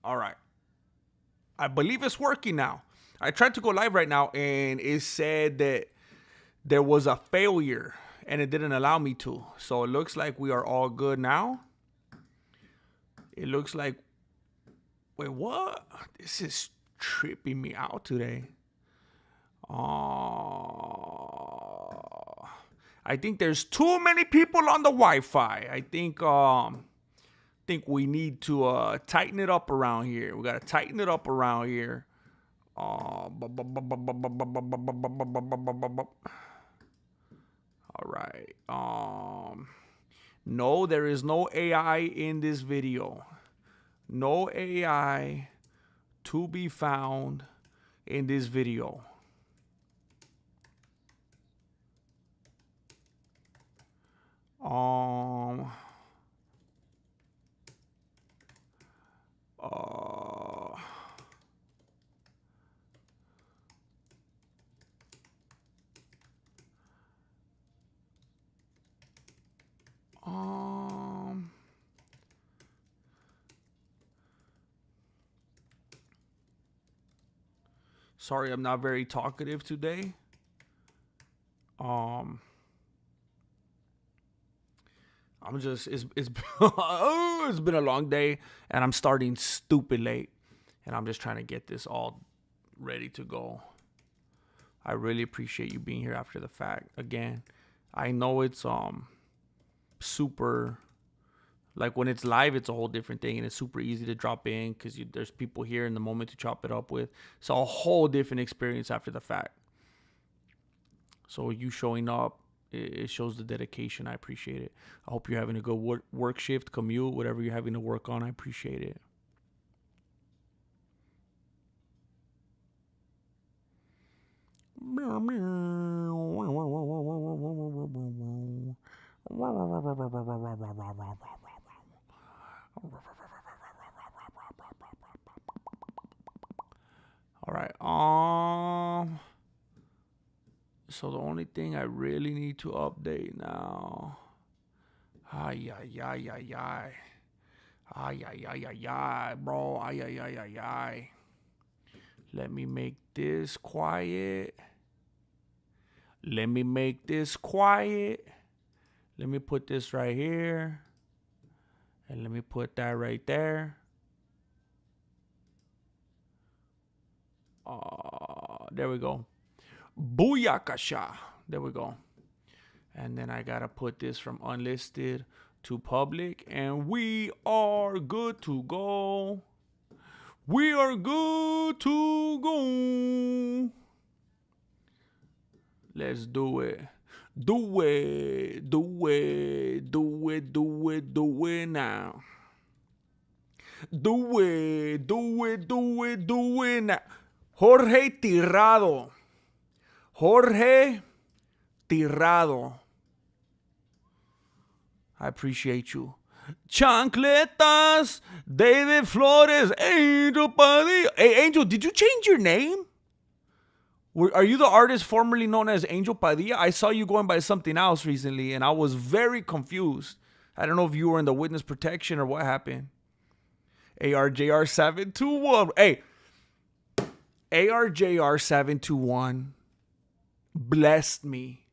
All right. I believe it's working now. I tried to go live right now and it said that there was a failure and it didn't allow me to. So it looks like we are all good now. It looks like, wait, what? This is tripping me out today. I think there's too many people on the Wi-Fi. I think we need to tighten it up around here. We gotta tighten it up around here. All right. No, there is no AI in this video. No AI to be found in this video. Um. Uh. Um. Sorry, I'm not very talkative today. I'm just it's it's been a long day and I'm starting stupid late and I'm just trying to get this all ready to go. I really appreciate you being here after the fact. Again, I know it's super, like when it's live it's a whole different thing and it's super easy to drop in because there's people here in the moment to chop it up with. It's a whole different experience after the fact. So you showing up, it shows the dedication. I appreciate it. I hope you're having a good work shift, commute, whatever you're having to work on. I appreciate it. All right. So the only thing I really need to update now. Ay, ay, ay, ay, ay. Ay, ay, ay, ay, ay, bro. Ay, ay, ay, ay, ay. Let me make this quiet. Let me make this quiet. Let me put this right here. And let me put that right there. There we go. Booyakasha. There we go. And then I gotta put this from unlisted to public. And we are good to go. We are good to go. Let's do it. Do it. Do it. Do it. Do it. Do it now. Do it. Do it. Do it. Do it now. Jorge Tirado. Jorge Tirado. I appreciate you. Chancletas, David Flores, Angel Padilla. Hey, Angel, did you change your name? Are you the artist formerly known as Angel Padilla? I saw you going by something else recently, and I was very confused. I don't know if you were in the witness protection or what happened. ARJR721. Hey, ARJR721 blessed me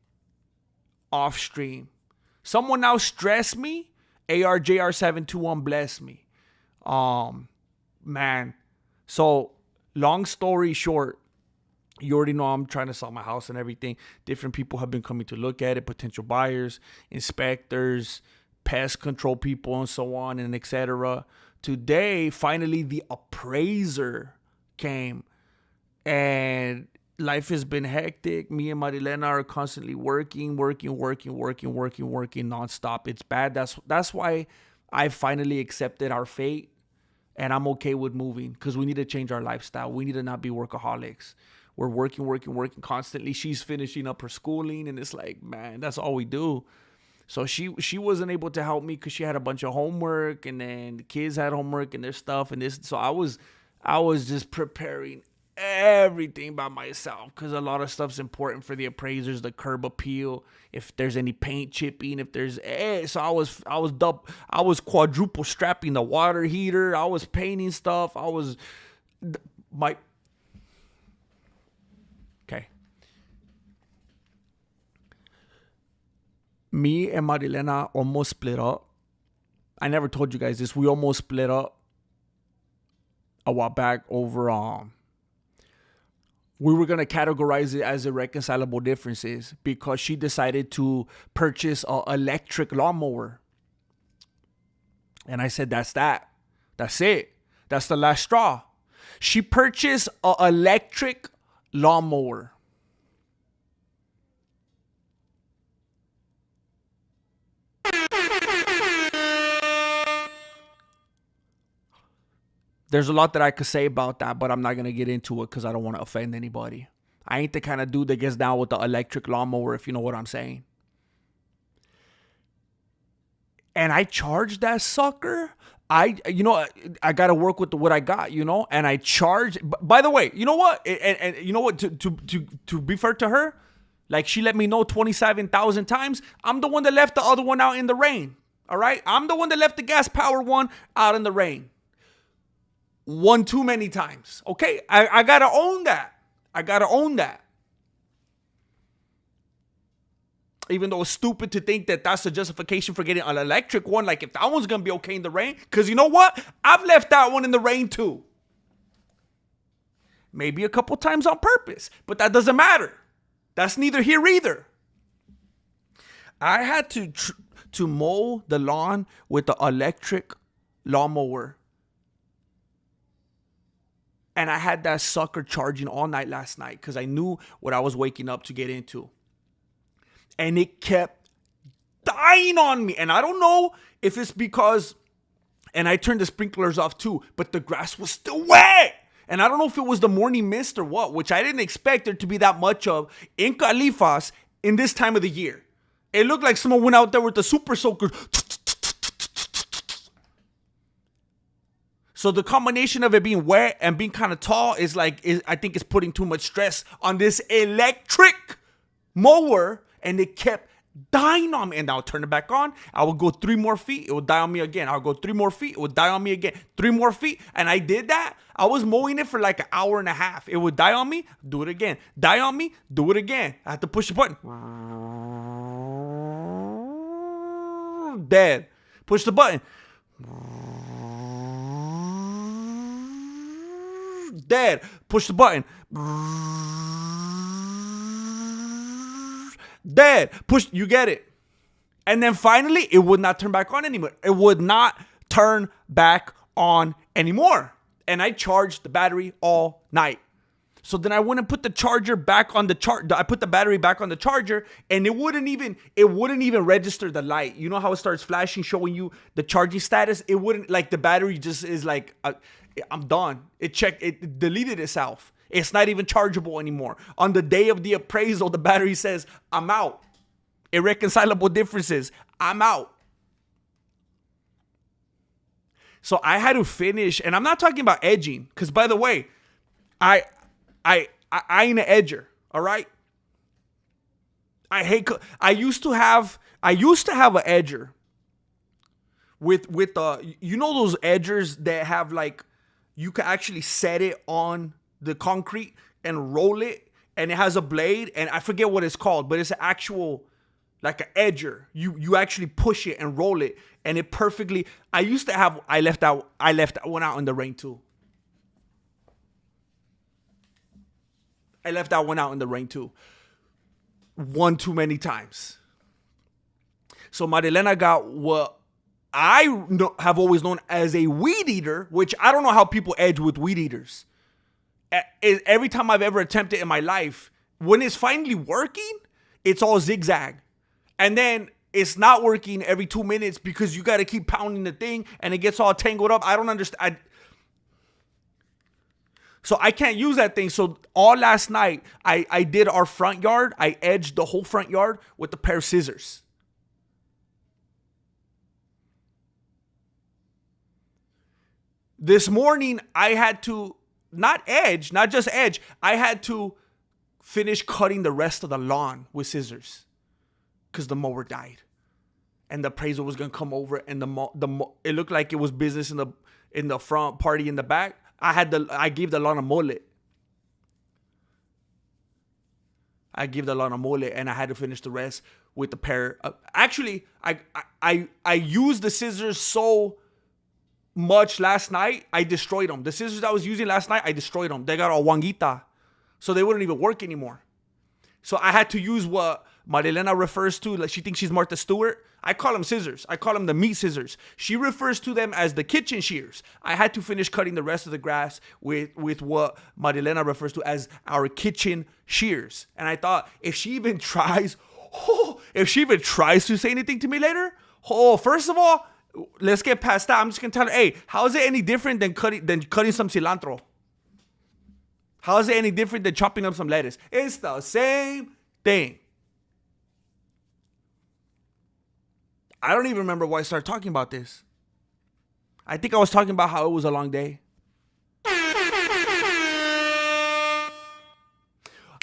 off stream. Someone now stressed me. ARJR721 blessed me. Man. So, long story short, you already know I'm trying to sell my house and everything. Different people have been coming to look at it, potential buyers, inspectors, pest control people, and so on and etc. Today, finally, the appraiser came, and life has been hectic. Me and Marilena are constantly working nonstop. It's bad. That's why I finally accepted our fate, and I'm okay with moving because we need to change our lifestyle. We need to not be workaholics. We're working constantly. She's finishing up her schooling, and it's like, man, that's all we do. So she wasn't able to help me because she had a bunch of homework, and then the kids had homework and their stuff and this. So I was just preparing everything by myself because a lot of stuff's important for the appraisers, the curb appeal, if there's any paint chipping, if there's so I was quadruple strapping the water heater, I was painting stuff, I was my okay. Me and Marilena almost split up. I never told you guys this. We almost split up a while back over we were going to categorize it as irreconcilable differences because she decided to purchase an electric lawnmower. And I said, that's that. That's it. That's the last straw. She purchased an electric lawnmower. There's a lot that I could say about that, but I'm not going to get into it because I don't want to offend anybody. I ain't the kind of dude that gets down with the electric lawnmower, if you know what I'm saying. And I charged that sucker. I got to work with what I got, and I charged. By the way, you know what? And you know what? To be fair to her, like she let me know 27,000 times, I'm the one that left the other one out in the rain. All right? I'm the one that left the gas power one out in the rain. One too many times. Okay? I got to own that. I got to own that. Even though it's stupid to think that that's a justification for getting an electric one. Like if that one's going to be okay in the rain. Because you know what? I've left that one in the rain too. Maybe a couple times on purpose. But that doesn't matter. That's neither here either. I had to mow the lawn with the electric lawnmower. And I had that sucker charging all night last night because I knew what I was waking up to get into. And it kept dying on me. And I don't know if it's because, and I turned the sprinklers off too, but the grass was still wet. And I don't know if it was the morning mist or what, which I didn't expect there to be that much of in Califas in this time of the year. It looked like someone went out there with the super soaker. So the combination of it being wet and being kind of tall I think it's putting too much stress on this electric mower, and it kept dying on me. And I'll turn it back on. I would go 3 more feet. It would die on me again. I'll go 3 more feet. It would die on me again. 3 more feet. And I did that. I was mowing it for like an hour and a half. It would die on me. Do it again. Die on me. Do it again. I had to push the button. Dead. Push the button. Dead. Push the button. Dead. Push. You get it. And then finally, it would not turn back on anymore. It would not turn back on anymore. And I charged the battery all night. So then I went and put the charger back on the charger. I put the battery back on the charger, and it wouldn't even register the light. You know how it starts flashing, showing you the charging status? It wouldn't, like the battery just is like, I'm done. It deleted itself. It's not even chargeable anymore. On the day of the appraisal, the battery says, I'm out. Irreconcilable differences. I'm out. So I had to finish, and I'm not talking about edging, because by the way, I ain't an edger, all right? I used to have an edger with those edgers that have like, you can actually set it on the concrete and roll it, and it has a blade, and I forget what it's called, but it's an actual, like an edger. You actually push it and roll it, and it perfectly. I left that one out in the rain too. I left that one out in the rain too. One too many times. So Marilena got what I have always known as a weed eater, which I don't know how people edge with weed eaters. Every time I've ever attempted in my life, when it's finally working, it's all zigzag. And then it's not working every 2 minutes because you got to keep pounding the thing and it gets all tangled up. I don't understand. So I can't use that thing. So all last night, I did our front yard. I edged the whole front yard with a pair of scissors. This morning, I had to not edge, not just edge. I had to finish cutting the rest of the lawn with scissors because the mower died, and the appraiser was gonna come over, and it looked like it was business in the front, party in the back. I gave the lawn a mullet. And I had to finish the rest with the pair. Actually, I used the scissors so much last night, I destroyed them. The scissors I was using last night, I destroyed them. They got a wanguita, so they wouldn't even work anymore. So I had to use what Marilena refers to, like she thinks she's Martha Stewart. I call them scissors. I call them the meat scissors. She refers to them as the kitchen shears. I had to finish cutting the rest of the grass with what Marilena refers to as our kitchen shears. And I thought, if she even tries to say anything to me later, first of all, let's get past that. I'm just gonna tell her, hey, how is it any different than cutting some cilantro? How is it any different than chopping up some lettuce? It's the same thing. I don't even remember why I started talking about this. I think I was talking about how it was a long day.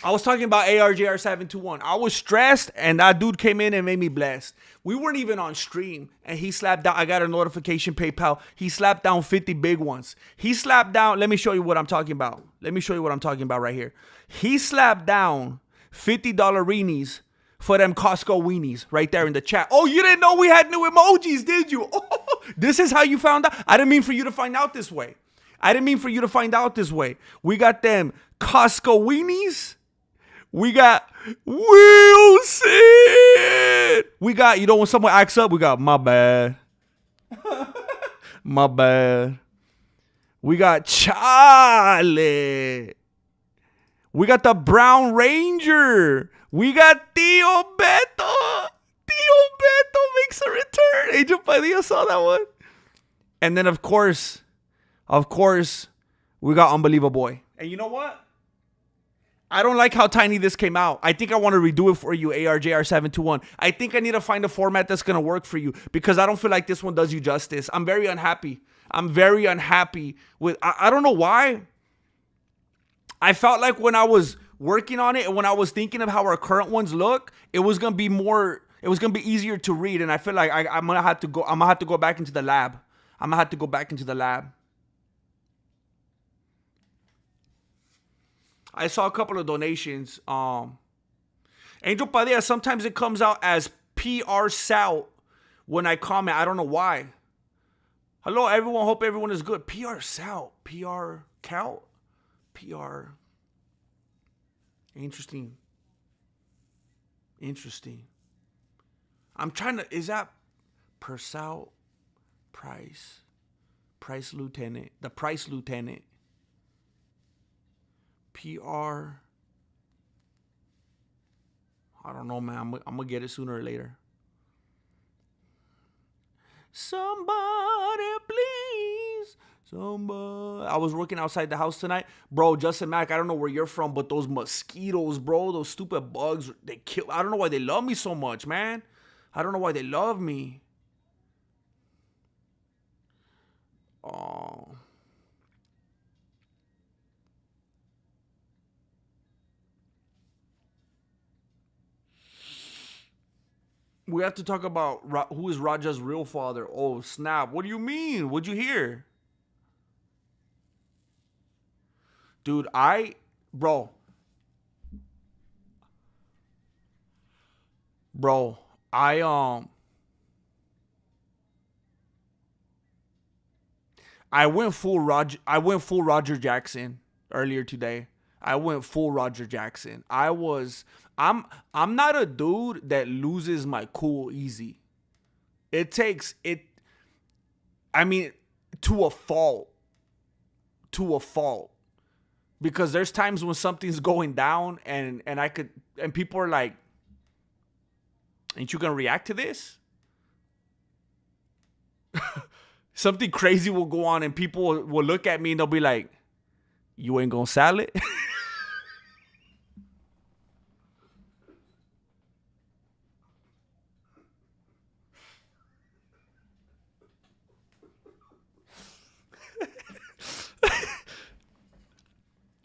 I was talking about ARJR721. I was stressed, and that dude came in and made me blessed. We weren't even on stream, and he slapped down. I got a notification, PayPal. He slapped down 50 big ones. He slapped down. Let me show you what I'm talking about. Right here. He slapped down $50 weenies for them Costco weenies right there in the chat. Oh, you didn't know we had new emojis, did you? Oh, this is how you found out. I didn't mean for you to find out this way. We got them Costco weenies. We got Wilson. We got, when someone acts up, we got my bad. My bad. We got Charlie. We got the Brown Ranger. We got Tio Beto. Tio Beto makes a return. Angel Padilla saw that one. And then, of course, we got Unbelievable Boy. And you know what? I don't like how tiny this came out. I think I want to redo it for you, ARJR721. I think I need to find a format that's going to work for you because I don't feel like this one does you justice. I'm very unhappy. With, I don't know why. I felt like when I was working on it and when I was thinking of how our current ones look, it was going to be easier to read. And I feel like I'm going to have to go back into the lab. I saw a couple of donations. Angel Padilla, sometimes it comes out as PR Sal when I comment. I don't know why. Hello, everyone. Hope everyone is good. PR Sal. PR Cal? PR. Interesting. I'm trying to, is that Persal? Price Lieutenant. The Price Lieutenant. PR. I don't know, man. I'm going to get it sooner or later. Somebody, please. Somebody. I was working outside the house tonight. Bro, Justin Mack, I don't know where you're from, but those mosquitoes, bro, those stupid bugs, they kill. I don't know why they love me so much, man. I don't know why they love me. Oh. We have to talk about who is Raja's real father. Oh, snap. What do you mean? What'd you hear? Dude, Bro, I went full Roger Jackson earlier today. I'm not a dude that loses my cool easy. It takes it. I mean, to a fault. Because there's times when something's going down and people are like, ain't you gonna react to this? Something crazy will go on and people will look at me and they'll be like, you ain't gonna sell it?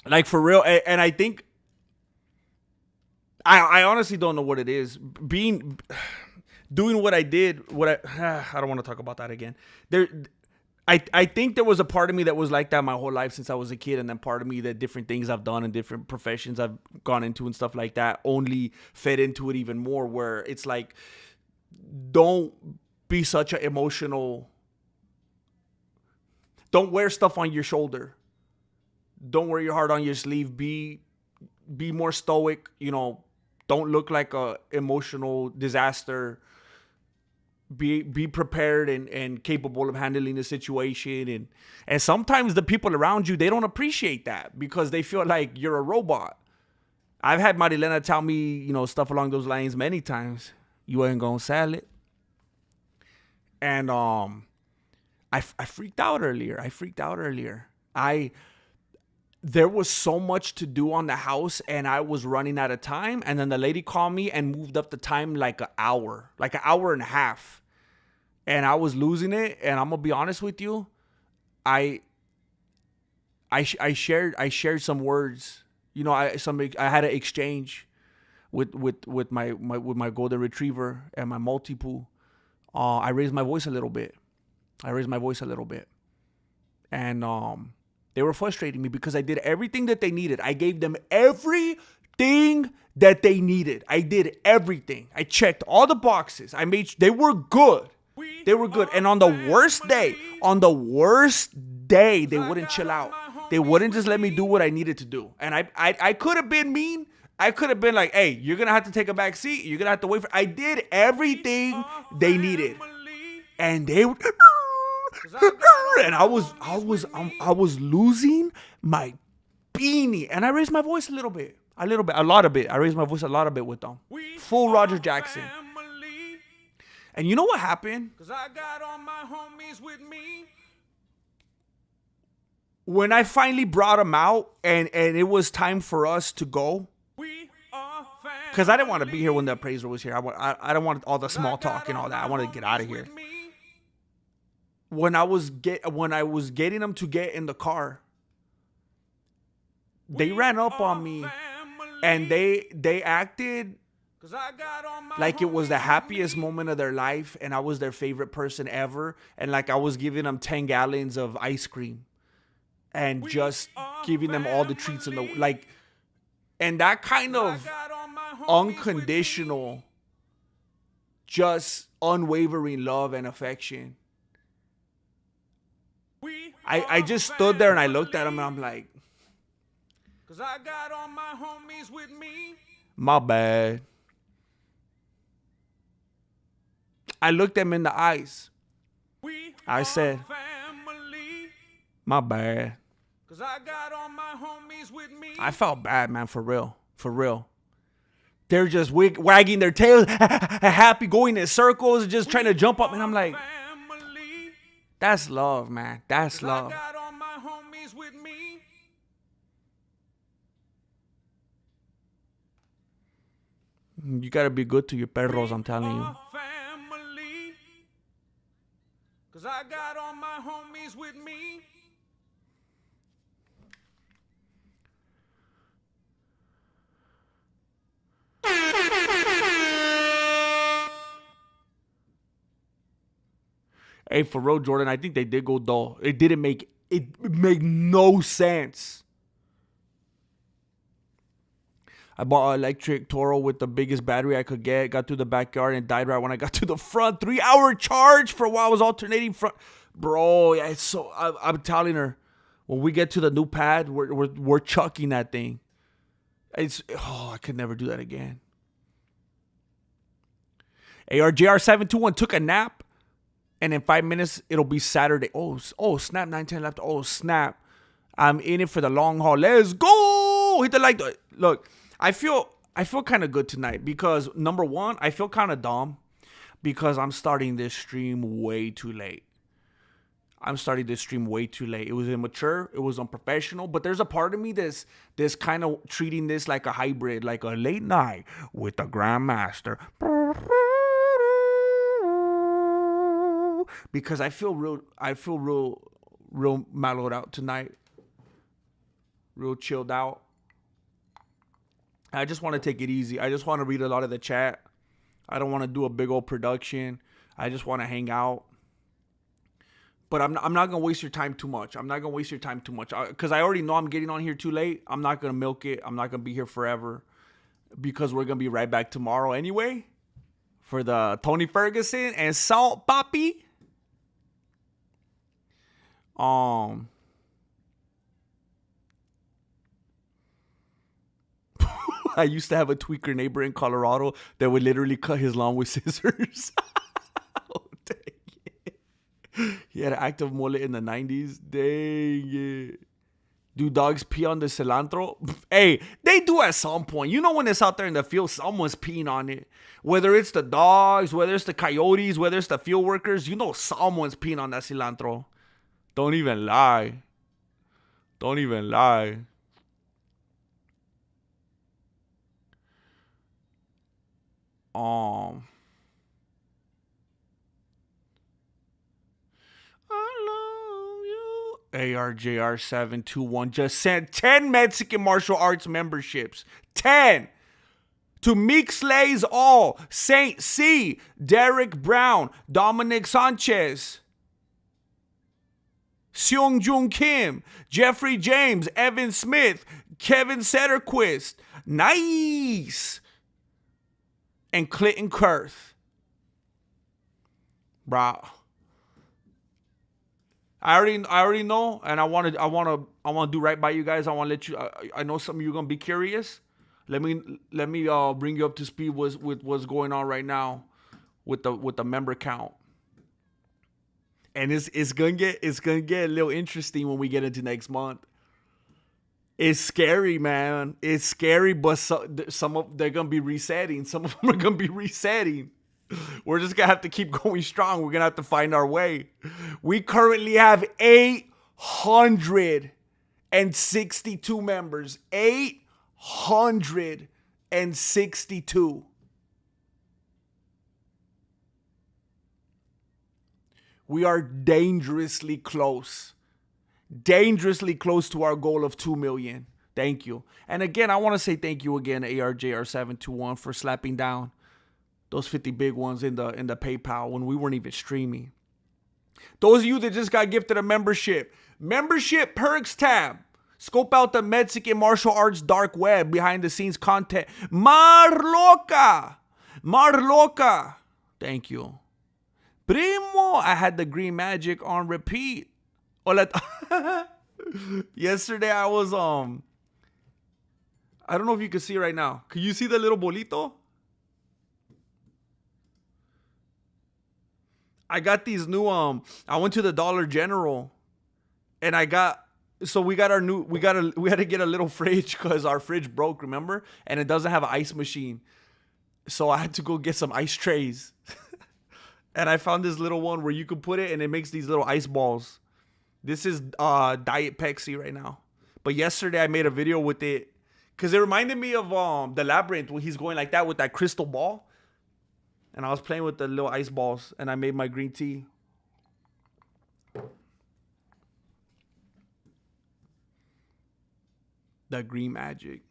Like for real. And I think I honestly don't know what it is. Doing what I did, I don't want to talk about that again. I think there was a part of me that was like that my whole life since I was a kid, and then part of me that different things I've done and different professions I've gone into and stuff like that only fed into it even more, where it's like, don't be such an emotional, don't wear stuff on your shoulder. Don't wear your heart on your sleeve. Be more stoic, don't look like a emotional disaster. Be prepared and capable of handling the situation, and sometimes the people around you, they don't appreciate that because they feel like you're a robot. I've had Marilena tell me, stuff along those lines many times. You ain't gonna sell it. And I freaked out earlier. There was so much to do on the house, and I was running out of time. And then the lady called me and moved up the time like an hour and a half. And I was losing it. And I'm gonna be honest with you, I shared some words. I had an exchange with my golden retriever and my Maltipoo. I raised my voice a little bit. And they were frustrating me because I did everything that they needed. I gave them everything that they needed. I did everything. I checked all the boxes. They were good. And on the worst day, they wouldn't chill out. They wouldn't just let me do what I needed to do. And I could have been mean. I could have been like, hey, you're going to have to take a back seat. You're going to have to wait I did everything they needed. And they would... And I was losing my beanie, and I raised my voice a lot of it. I raised my voice a lot of it with them, full Roger Jackson. And you know what happened? Cause I got all my homies with me. When I finally brought them out, and it was time for us to go, because I didn't want to be here when the appraiser was here. I don't want all the small talk and all that. I wanted to get out of here. When I was getting them to get in the car, they ran up on me, and they acted like it was the happiest moment of their life, and I was their favorite person ever, and like I was giving them 10 gallons of ice cream, and just giving them all the treats in the and that kind of unconditional, just unwavering love and affection. I just stood there and I looked at him and I'm like, cause I got all my homies with me. My bad. I looked them in the eyes. I said, my bad. Cause I got all my homies with me. I felt bad, man, for real. They're just wagging their tails, happy, going in circles, just trying to jump up, and I'm like, that's love, man. That's love. I got all my homies with me. You gotta be good to your perros, I'm telling you. Family. Cause I got all my homies with me. Hey, for real, Jordan, I think they did go dull. It made no sense. I bought an electric Toro with the biggest battery I could get. Got to the backyard and died right when I got to the front. 3-hour charge for a while. I was alternating front. Bro, yeah, it's so... I'm telling her, when we get to the new pad, we're chucking that thing. I could never do that again. ARJR721 took a nap. And in 5 minutes, it'll be Saturday. Oh, snap, 9:10 left. Oh, snap. I'm in it for the long haul. Let's go. Hit the like. Look, I feel kind of good tonight because, number one, I feel kind of dumb because I'm starting this stream way too late. It was immature. It was unprofessional. But there's a part of me that's kind of treating this like a hybrid, like a late night with the Grandmaster. Because I feel real mellowed out tonight. real chilled out. I just want to take it easy. I just want to read a lot of the chat. I don't want to do a big old production. I just want to hang out. But I'm not going to waste your time too much. I'm not going to waste your time too much. Because I already know I'm getting on here too late. I'm not going to milk it. I'm not going to be here forever. Because we're going to be right back tomorrow anyway. For the Tony Ferguson and Salt Papi. I used to have a tweaker neighbor in Colorado that would literally cut his lawn with scissors. Oh, dang it. He had an active mullet in the 90s. Dang it. Do dogs pee on the cilantro? Hey, they do at some point. You know when it's out there in the field, someone's peeing on it. Whether it's the dogs, whether it's the coyotes, whether it's the field workers, you know someone's peeing on that cilantro. Don't even lie. Don't even lie. I love you. ARJR721 just sent 10 Mexican martial arts memberships. 10. To Meek Slays All, Saint C, Derek Brown, Dominic Sanchez, Seung Joon Kim, Jeffrey James, Evan Smith, Kevin Setterquist. Nice. And Clinton Kurth. Bro. I already know, and I want to do right by you guys. I want to let you. I know some of you are gonna be curious. Let me bring you up to speed with what's going on right now with the member count. And it's gonna get a little interesting when we get into next month. It's scary, man. It's scary, but some of they're gonna be resetting. Some of them are gonna be resetting. We're just gonna have to keep going strong. We're gonna have to find our way. We currently have 862 members. 862. We are dangerously close to our goal of 2 million. Thank you. And again, I want to say thank you again, ARJR721, for slapping down those 50 big ones in the PayPal when we weren't even streaming. Those of you that just got gifted a membership perks tab. Scope out the Mexican martial arts dark web, behind the scenes content. Marloca. Thank you. Primo, I had the green magic on repeat. Yesterday I was I don't know if you can see right now. Can you see the little bolito? I got these new I went to the Dollar General and we had to get a little fridge because our fridge broke, remember? And it doesn't have an ice machine. So I had to go get some ice trays. And I found this little one where you can put it and it makes these little ice balls. This is Diet Pepsi right now. But yesterday I made a video with it because it reminded me of the Labyrinth when he's going like that with that crystal ball. And I was playing with the little ice balls and I made my green tea. The green magic.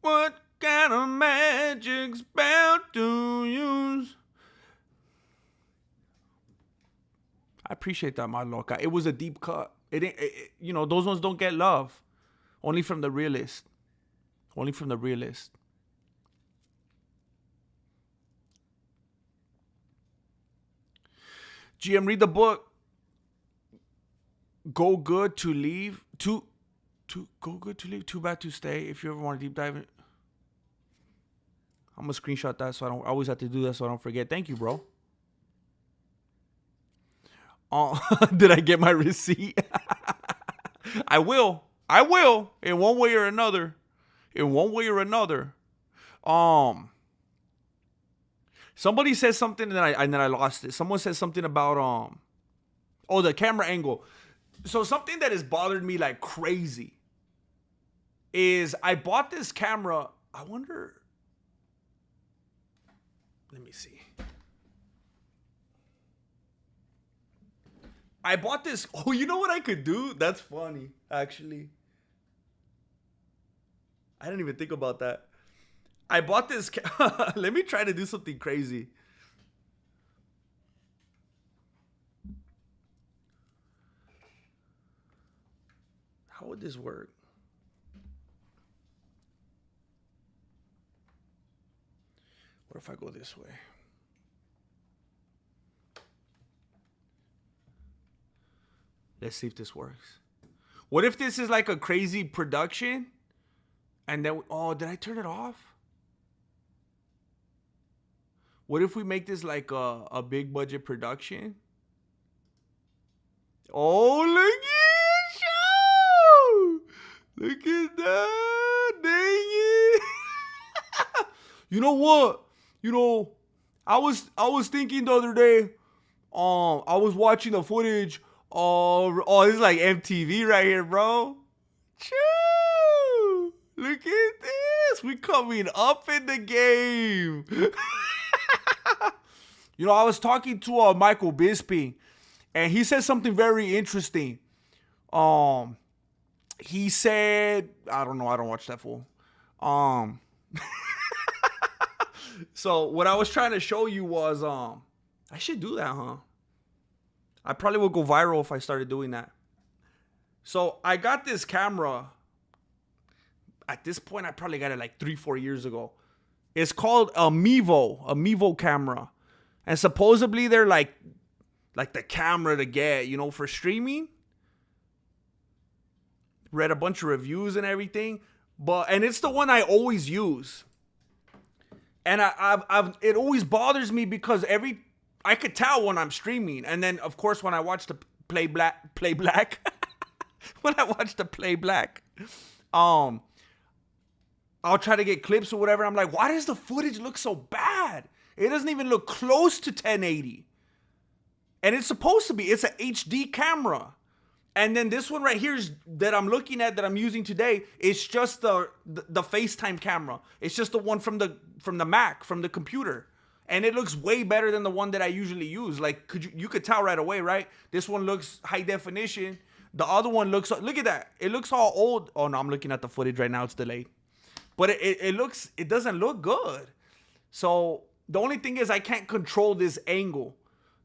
What kind of magic spell to use? I appreciate that, my loca. It was a deep cut. Those ones don't get love. Only from the realist. GM, read the book. Go good to leave. Too bad to stay. If you ever want to deep dive in. I'm going to screenshot that so I don't always have to do that so I don't forget. Thank you, bro. Did I get my receipt? I will. In one way or another. Somebody said something and then I lost it. Someone said something about the camera angle. So something that has bothered me like crazy is I bought this camera. I wonder. Let me see. I bought this. Oh, you know what I could do? That's funny, actually. I didn't even think about that. I bought this. Let me try to do something crazy. How would this work? What if I go this way? Let's see if this works. What if this is like a crazy production? And then, oh, did I turn it off? What if we make this like a big budget production? Oh, look at it, show! Look at that, dang it! You know what? I was thinking the other day. I was watching the footage. Oh, this is like MTV right here, bro. Choo! Look at this. We coming up in the game. I was talking to Michael Bisping, and he said something very interesting. He said, I don't know, I don't watch that fool. So what I was trying to show you was, I should do that, huh? I probably would go viral if I started doing that. So I got this camera. At this point, I probably got it like 3-4 years ago. It's called a Mevo camera. And supposedly they're like the camera to get, for streaming. Read a bunch of reviews and everything. And it's the one I always use. And it always bothers me because I could tell when I'm streaming. And then, of course, when I watch the play black, when I watch the play black, I'll try to get clips or whatever. I'm like, why does the footage look so bad? It doesn't even look close to 1080. And it's supposed to be. It's an HD camera. And then this one right here that I'm looking at, that I'm using today, it's just the FaceTime camera. It's just the one from the Mac, from the computer. And it looks way better than the one that I usually use. Like, you could tell right away, right? This one looks high definition. The other one looks, look at that. It looks all old. Oh no, I'm looking at the footage right now. It's delayed. But it doesn't look good. So the only thing is I can't control this angle.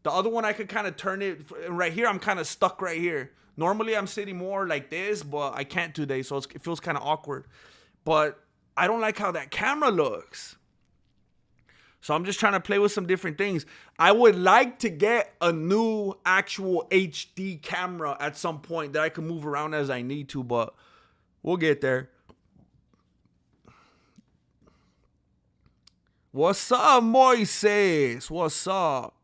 The other one I could kind of turn it. Right here, I'm kind of stuck right here. Normally I'm sitting more like this, but I can't today. So it feels kind of awkward. But I don't like how that camera looks. So I'm just trying to play with some different things. I would like to get a new actual HD camera at some point that I can move around as I need to, but we'll get there. What's up, Moises? What's up?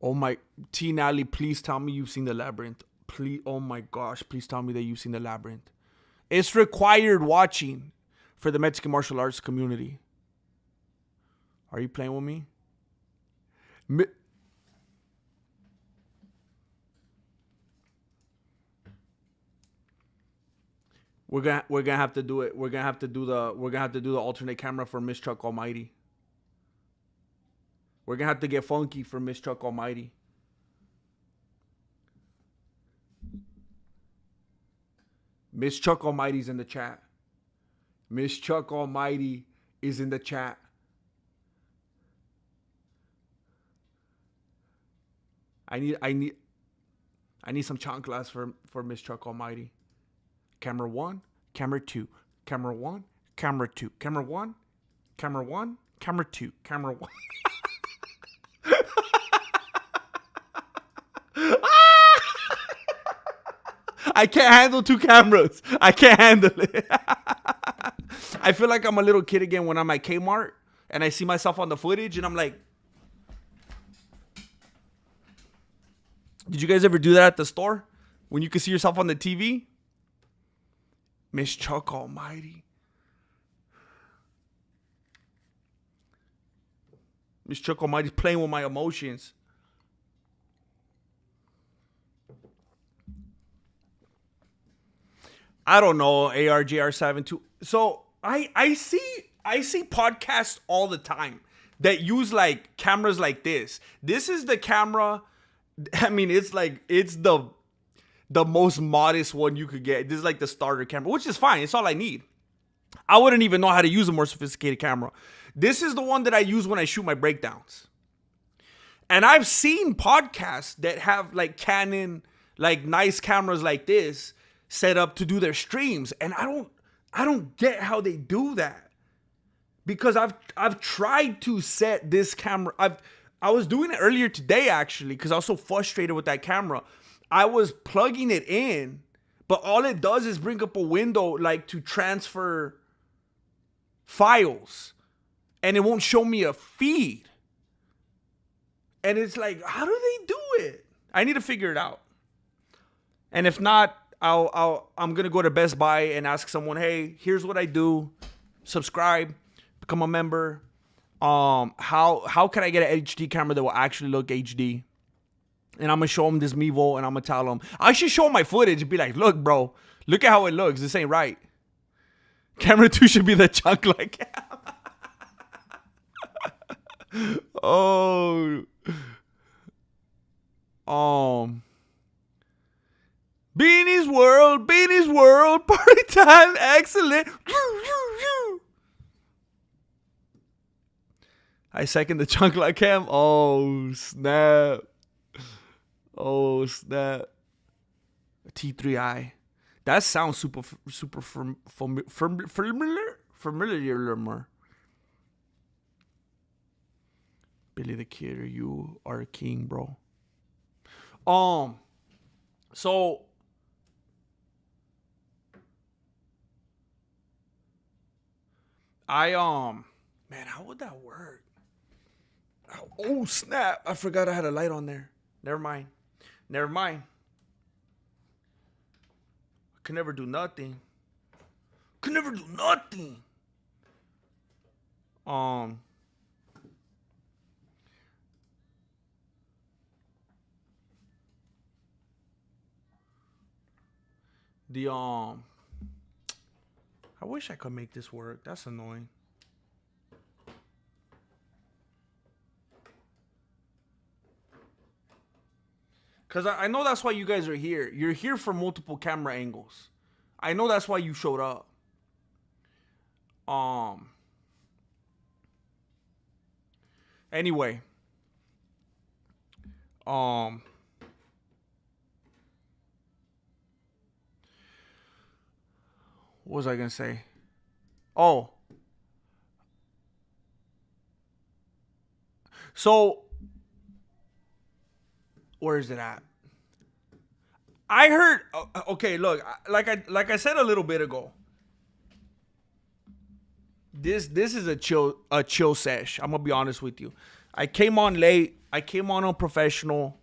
Oh my, T Nally, please tell me you've seen The Labyrinth. Please, oh my gosh, please tell me that you've seen The Labyrinth. It's required watching for the Mexican martial arts community. Are you playing with me? We're gonna have to do it. We're gonna have to do the alternate camera for Miss Chuck Almighty. We're gonna have to get funky for Miss Chuck Almighty. Miss Chuck Almighty's in the chat. Miss Chuck Almighty is in the chat. I need some chanclas for Miss Chuck Almighty. Camera 1, camera 2, camera 1, camera 2, camera 1, camera 1, camera 2, camera 1. I can't handle 2 cameras. I can't handle it. I feel like I'm a little kid again when I'm at Kmart and I see myself on the footage and I'm like, did you guys ever do that at the store? When you can see yourself on the TV? Miss Chuck Almighty. Miss Chuck Almighty's playing with my emotions. I don't know, ARGR7 too. So I see podcasts all the time that use like cameras like this. This is the camera. I mean, it's the most modest one you could get. This is like the starter camera, which is fine. It's all I need. I wouldn't even know how to use a more sophisticated camera. This is the one that I use when I shoot my breakdowns. And I've seen podcasts that have like Canon, like nice cameras like this set up to do their streams. And I don't get how they do that. Because I've tried to set this camera. I was doing it earlier today actually, because I was so frustrated with that camera. I was plugging it in, but all it does is bring up a window like to transfer files, and it won't show me a feed. And it's like, how do they do it? I need to figure it out. And if not, I'm gonna go to Best Buy and ask someone, hey, here's what I do. Subscribe, become a member. How can I get an HD camera that will actually look HD? And I'm gonna show them this Mevo, and I'm gonna tell them I should show them my footage and be like, look, bro, look at how it looks. This ain't right. Camera 2 should be the Chancla cam. Oh. Beanie's World, party time, excellent. I second the Chancla cam. Oh, snap. Oh, snap. T3i. That sounds super familiar more. Billy the Kid, you are a king, bro. So man, how would that work? Oh, snap. I forgot I had a light on there. Never mind. I could never do nothing. I wish I could make this work. That's annoying. Because I know that's why you guys are here. You're here for multiple camera angles. I know that's why you showed up. Anyway. What was I gonna say? Oh. So where is it at? I heard. Okay, look, like I said a little bit ago. This is a chill sesh. I'm gonna be honest with you. I came on late. I came on unprofessional.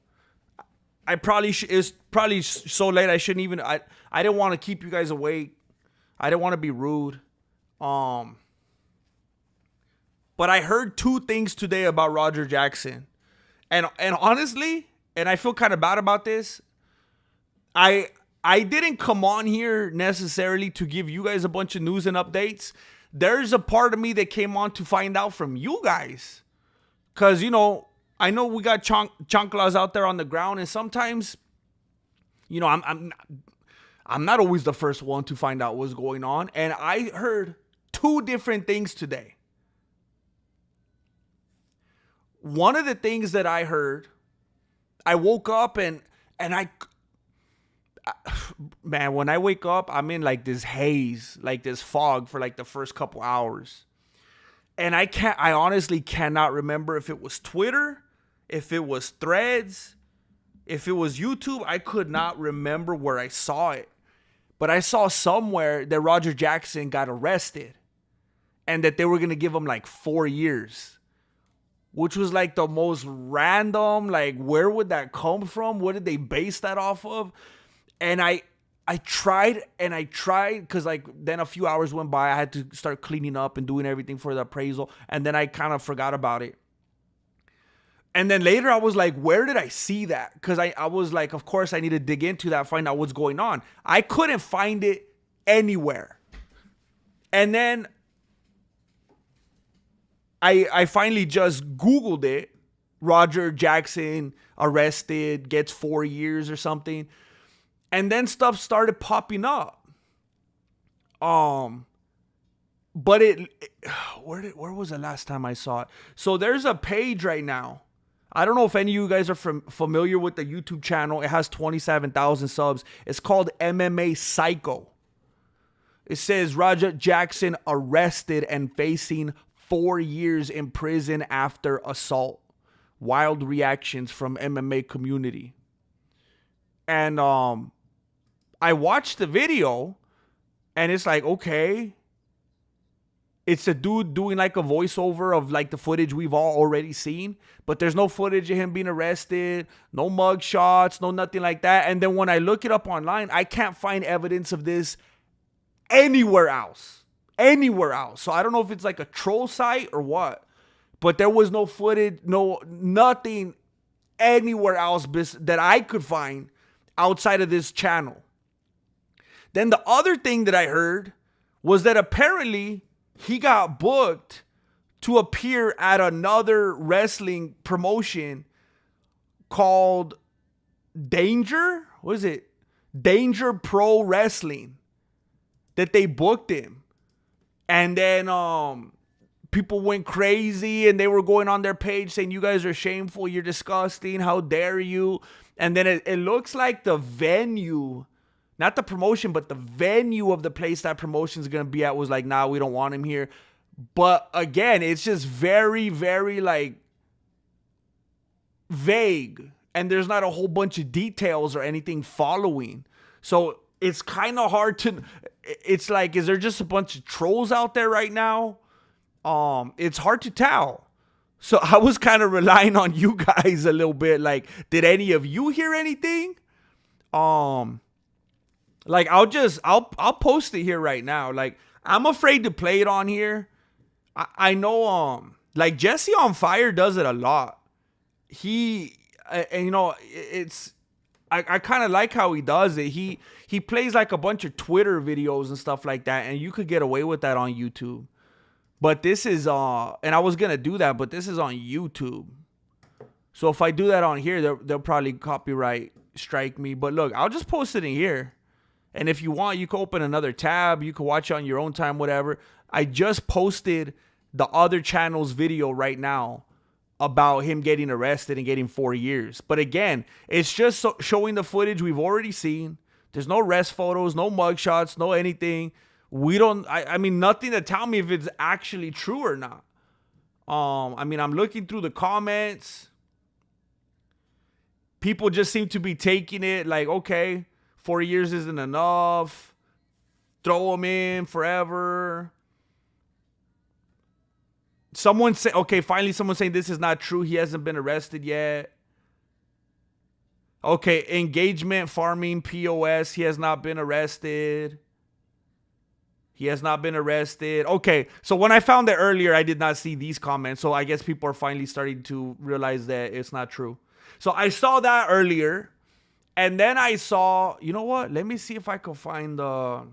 It's probably so late. I shouldn't even. I didn't want to keep you guys awake. I didn't want to be rude. But I heard two things today about Roger Jackson, and honestly. And I feel kind of bad about this. I didn't come on here necessarily to give you guys a bunch of news and updates. There's a part of me that came on to find out from you guys. Because, I know we got chanclas out there on the ground. And sometimes, I'm not always the first one to find out what's going on. And I heard two different things today. One of the things that I heard, I woke up and man, when I wake up, I'm in like this haze, like this fog for like the first couple hours. And I honestly cannot remember if it was Twitter, if it was Threads, if it was YouTube. I could not remember where I saw it. But I saw somewhere that Roger Jackson got arrested and that they were going to give him like 4 years. Which was like the most random, like where would that come from? What did they base that off of? And I tried because like then a few hours went by. I had to start cleaning up and doing everything for the appraisal. And then I kind of forgot about it. And then later I was like, where did I see that? Because I was like, of course I need to dig into that, find out what's going on. I couldn't find it anywhere. And then I finally just Googled it. Roger Jackson arrested, gets 4 years or something. And then stuff started popping up. But where was the last time I saw it? So there's a page right now. I don't know if any of you guys are familiar with the YouTube channel. It has 27,000 subs. It's called MMA Psycho. It says Roger Jackson arrested and facing 4 years in prison after assault. Wild reactions from MMA community. And I watched the video, and it's like, okay, it's a dude doing like a voiceover of like the footage we've all already seen, but there's no footage of him being arrested, no mug shots, no nothing like that. And then when I look it up online, I can't find evidence of this anywhere else. So I don't know if it's like a troll site or what, but there was no footage, nothing anywhere else that I could find outside of this channel. Then the other thing that I heard was that apparently he got booked to appear at another wrestling promotion called Danger. What is it? Danger Pro Wrestling. That they booked him. And then people went crazy and they were going on their page saying, you guys are shameful, you're disgusting, how dare you? And then it looks like the venue, not the promotion, but the venue of the place that promotion is going to be at was like, nah, we don't want him here. But again, it's just very, very like vague. And there's not a whole bunch of details or anything following. So it's kind of hard to, it's like, is there just a bunch of trolls out there right now? It's hard to tell. So I was kind of relying on you guys a little bit. Like, did any of you hear anything? Like, I'll post it here right now. Like, I'm afraid to play it on here. I know, like Jesse on Fire does it a lot. And you know, I kind of like how he does it. He plays like a bunch of Twitter videos and stuff like that, and you could get away with that on YouTube. But this is, and I was going to do that, but this is on YouTube. So if I do that on here, they'll probably copyright strike me. But look, I'll just post it in here. And if you want, you can open another tab. You can watch it on your own time, whatever. I just posted the other channel's video right now about him getting arrested and getting 4 years. But again, it's just showing the footage we've already seen. There's no arrest photos, no mugshots, no anything. I mean, nothing to tell me if it's actually true or not. I mean, I'm looking through the comments. People just seem to be taking it like, okay, 4 years isn't enough. Throw him in forever. Someone say, okay, finally someone saying this is not true. He hasn't been arrested yet. Okay, engagement farming POS. He has not been arrested. He has not been arrested. Okay, so when I found it earlier, I did not see these comments. So I guess people are finally starting to realize that it's not true. So I saw that earlier. And then I saw, you know what? Let me see if I can find their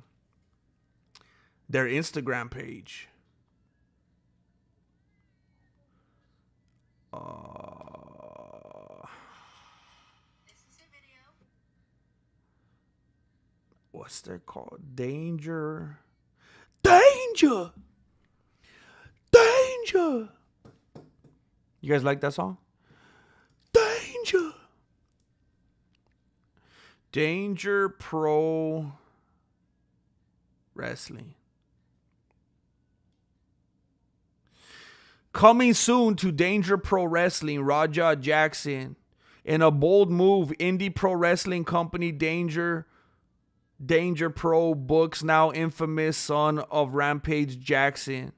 Instagram page. What's their called? Danger. You guys like that song? Danger Pro Wrestling. Coming soon to Danger Pro Wrestling, Raja Jackson. In a bold move, indie pro wrestling company Danger Pro books now infamous son of Rampage Jackson,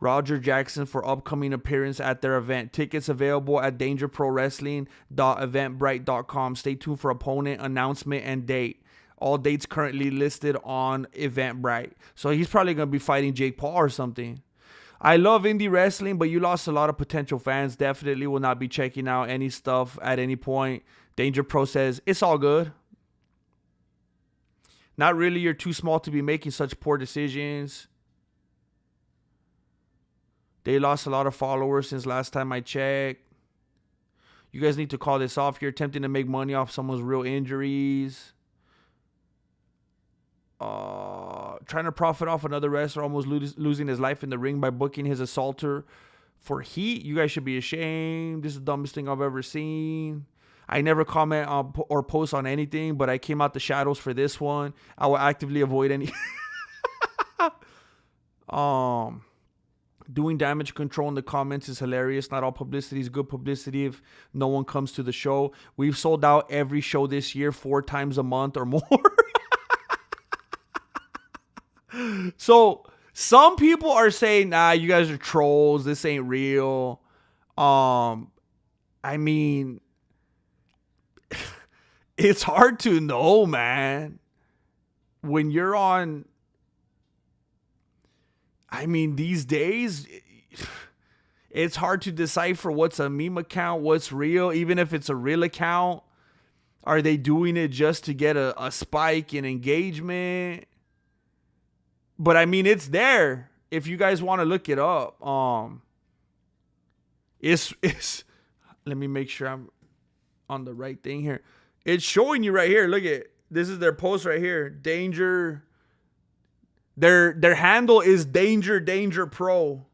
Roger Jackson, for upcoming appearance at their event. Tickets available at dangerprowrestling.eventbrite.com. Stay tuned for opponent, announcement, and date. All dates currently listed on Eventbrite. So he's probably going to be fighting Jake Paul or something. I love indie wrestling, but you lost a lot of potential fans. Definitely will not be checking out any stuff at any point. Danger Pro says, it's all good. Not really. You're too small to be making such poor decisions. They lost a lot of followers since last time I checked. You guys need to call this off. You're attempting to make money off someone's real injuries. Trying to profit off another wrestler almost losing his life in the ring by booking his assaulter for heat. You guys should be ashamed. This is the dumbest thing I've ever seen. I never comment on or post on anything, but I came out the shadows for this one. I will actively avoid any doing damage control in the comments is hilarious. Not all publicity is good publicity if no one comes to the show. We've sold out every show this year 4 times a month or more. So some people are saying, nah, you guys are trolls. This ain't real. I mean, it's hard to know, man. When you're on, I mean, these days, it's hard to decipher what's a meme account, what's real. Even if it's a real account, are they doing it just to get a spike in engagement? But I mean, it's there if you guys want to look it up. It's let me make sure I'm on the right thing here. It's showing you right here. Look at, this is their post right here. Danger. Their handle is Danger Pro.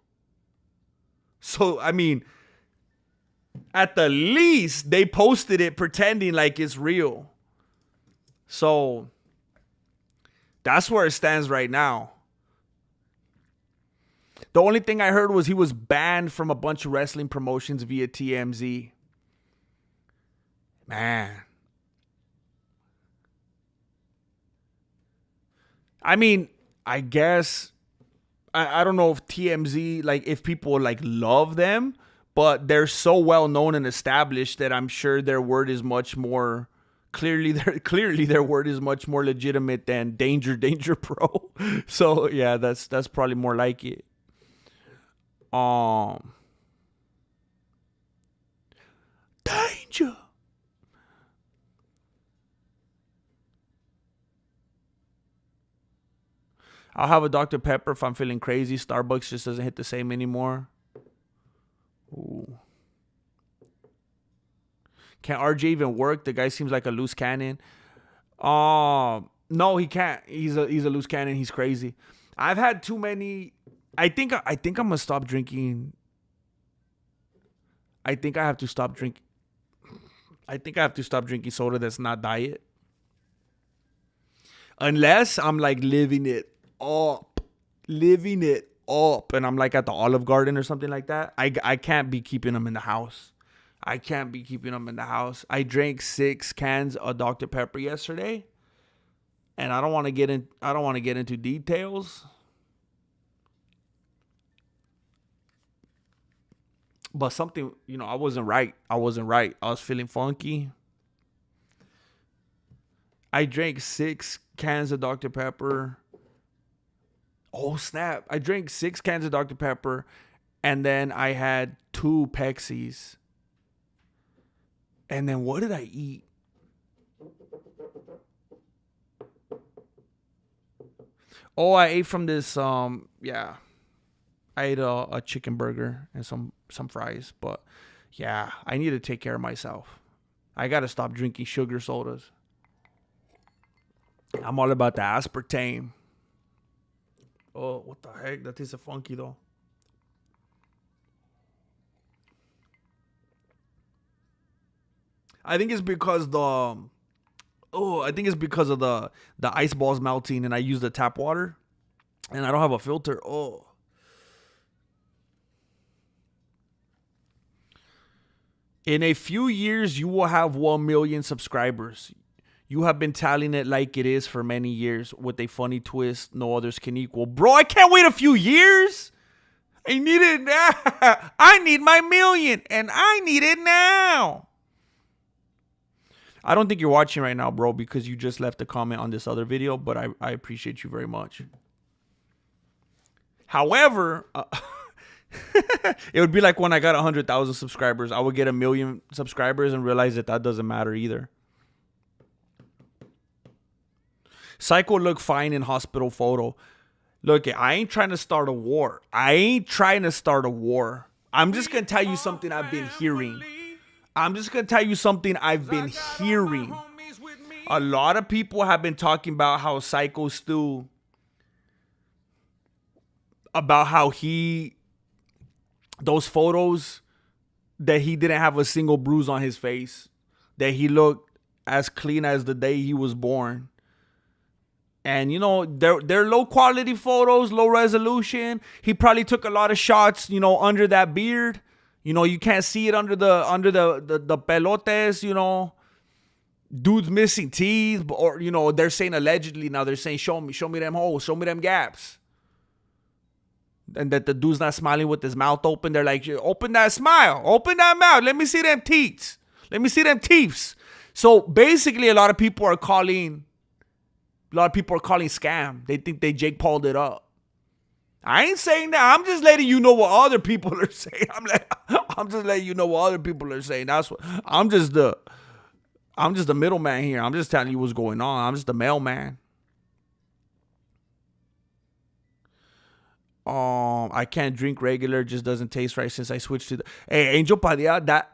So I mean, at the least they posted it pretending like it's real. So that's where it stands right now. The only thing I heard was he was banned from a bunch of wrestling promotions via TMZ. Man. I mean, I guess, I don't know if TMZ, like, if people, like, love them, but they're so well known and established that I'm sure their word is much more, clearly their word is much more legitimate than Danger Pro. So, yeah, that's probably more like it. Danger. I'll have a Dr. Pepper if I'm feeling crazy. Starbucks just doesn't hit the same anymore. Ooh. Can RJ even work? The guy seems like a loose cannon. No, he can't. He's a loose cannon. He's crazy. I've had too many. I think I'm gonna stop drinking. I think I have to stop drinking soda that's not diet. Unless I'm like living it up, and I'm like at the Olive Garden or something like that. I can't be keeping them in the house. I drank 6 cans of Dr. Pepper yesterday, and I don't want to get into details. But something, I wasn't right. I was feeling funky. I drank 6 cans of Dr. Pepper. Oh, snap. I drank 6 cans of Dr. Pepper, and then I had 2 Pepsis. And then what did I eat? Oh, I ate from this, I ate a chicken burger and some fries. But, yeah, I need to take care of myself. I got to stop drinking sugar sodas. I'm all about the aspartame. Oh, what the heck? That tastes funky, though. I think it's because of the ice balls melting, and I use the tap water, and I don't have a filter. Oh. In a few years, you will have 1 million subscribers. You have been telling it like it is for many years with a funny twist no others can equal. Bro, I can't wait a few years. I need it now. I need my million, and I need it now. I don't think you're watching right now, bro, because you just left a comment on this other video, but I appreciate you very much. However, it would be like when I got 100,000 subscribers. I would get 1 million subscribers and realize that doesn't matter either. Psycho looked fine in hospital photo. Look, I ain't trying to start a war. I'm just going to tell you something I've been hearing. A lot of people have been talking about how Psycho Stu, about how those photos, that he didn't have a single bruise on his face, that he looked as clean as the day he was born. And, you know, they're low quality photos, low resolution. He probably took a lot of shots, you know, under that beard. You know, you can't see it under the pelotes, you know. Dude's missing teeth, or, you know, they're saying allegedly now. They're saying, show me them holes, show me them gaps. And that the dude's not smiling with his mouth open. They're like, open that smile, open that mouth. Let me see them teeth. So basically, a lot of people are calling scam. They think they Jake Paul'd it up. I ain't saying that. I'm just letting you know what other people are saying. I'm just letting you know what other people are saying. That's what I'm just the middleman here. I'm just telling you what's going on. I'm just the mailman. I can't drink regular. Just doesn't taste right since I switched to the. Hey, Angel Padilla.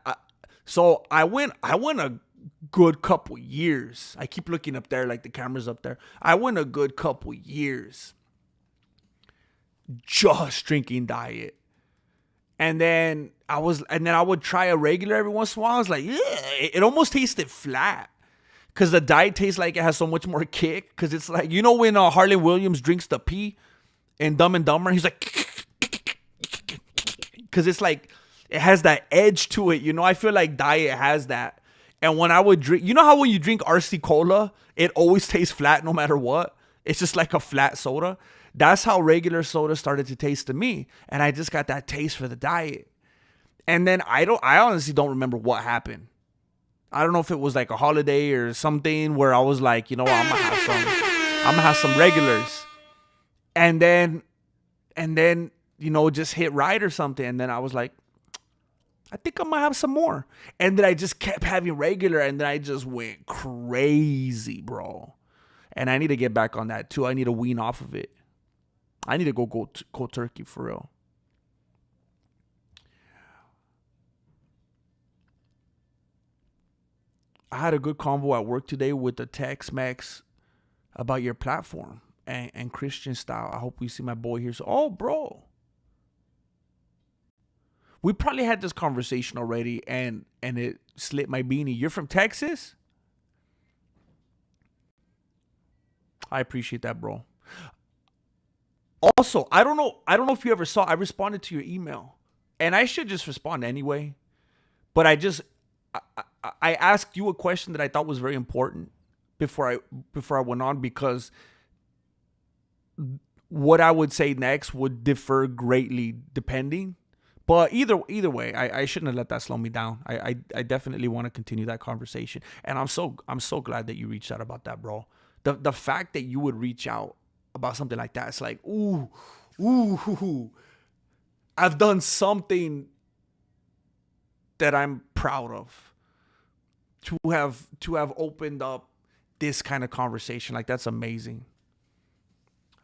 So I went a good couple years. I keep looking up there, like the camera's up there. I went a good couple years just drinking diet. And then I would try a regular every once in a while. I was like, yeah, it almost tasted flat. Because the diet tastes like it has so much more kick. Because it's like, you know when Harley Williams drinks the pee in Dumb and Dumber? He's like, because it's like, it has that edge to it. You know, I feel like diet has that. And when I would drink, you know how when you drink RC Cola, it always tastes flat no matter what? It's just like a flat soda. That's how regular soda started to taste to me. And I just got that taste for the diet. And then I honestly don't remember what happened. I don't know if it was like a holiday or something where I was like, you know what, I'm gonna have some regulars. And then, you know, just hit right or something. And then I was like, I think I'm gonna have some more. And then I just kept having regular, and then I just went crazy, bro. And I need to get back on that too. I need to wean off of it. I need to go cold turkey for real. I had a good convo at work today with the Tex-Mex about your platform and Christian style. I hope we see my boy here. So, oh, bro. We probably had this conversation already, and it slipped my beanie. You're from Texas? I appreciate that, bro. Also, I don't know if you ever saw, I responded to your email. And I should just respond anyway. But I asked you a question that I thought was very important before I went on, because what I would say next would differ greatly depending. But either way, I shouldn't have let that slow me down. I definitely want to continue that conversation. And I'm so glad that you reached out about that, bro. The fact that you would reach out about something like that, it's like, ooh, I've done something that I'm proud of. To have opened up this kind of conversation, like, that's amazing.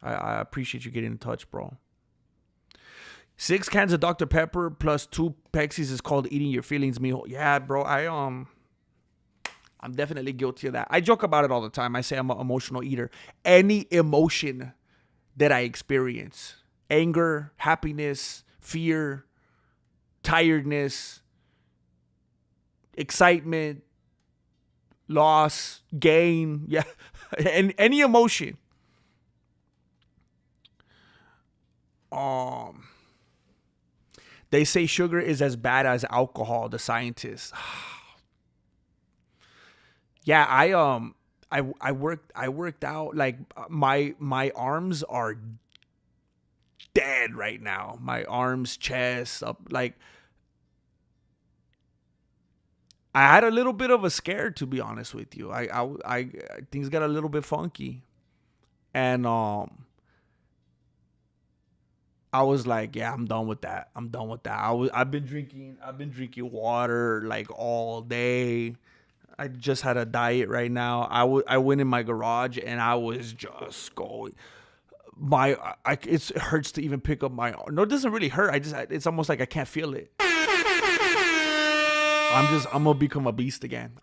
I appreciate you getting in touch, bro. 6 cans of Dr. Pepper plus 2 Pepsis is called eating your feelings meal. Yeah, bro. I'm definitely guilty of that. I joke about it all the time. I say I'm an emotional eater. Any emotion that I experience, anger, happiness, fear, tiredness, excitement, loss, gain, yeah, and any emotion. They say sugar is as bad as alcohol, the scientists. Yeah, I worked out. Like, my arms are dead right now. My arms, chest, up, like, I had a little bit of a scare, to be honest with you. I things got a little bit funky, and I was like, yeah, I'm done with that. I've been drinking water like all day. I just had a diet right now. I went in my garage and I was just going. It hurts to even pick up my. No, it doesn't really hurt. It's almost like I can't feel it. I'm gonna become a beast again.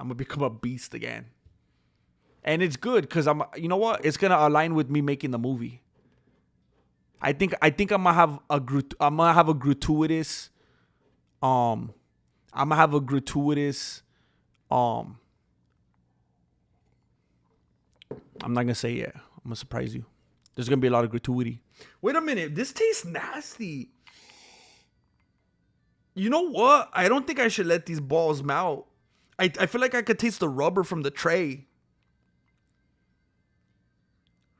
And it's good because you know what? It's gonna align with me making the movie. I think I'm gonna have a gratuitous I'm gonna have a gratuitous I'm not gonna say it. I'm gonna surprise you. There's gonna be a lot of gratuity. Wait a minute, this tastes nasty. You know what? I don't think I should let these balls melt. I feel like I could taste the rubber from the tray.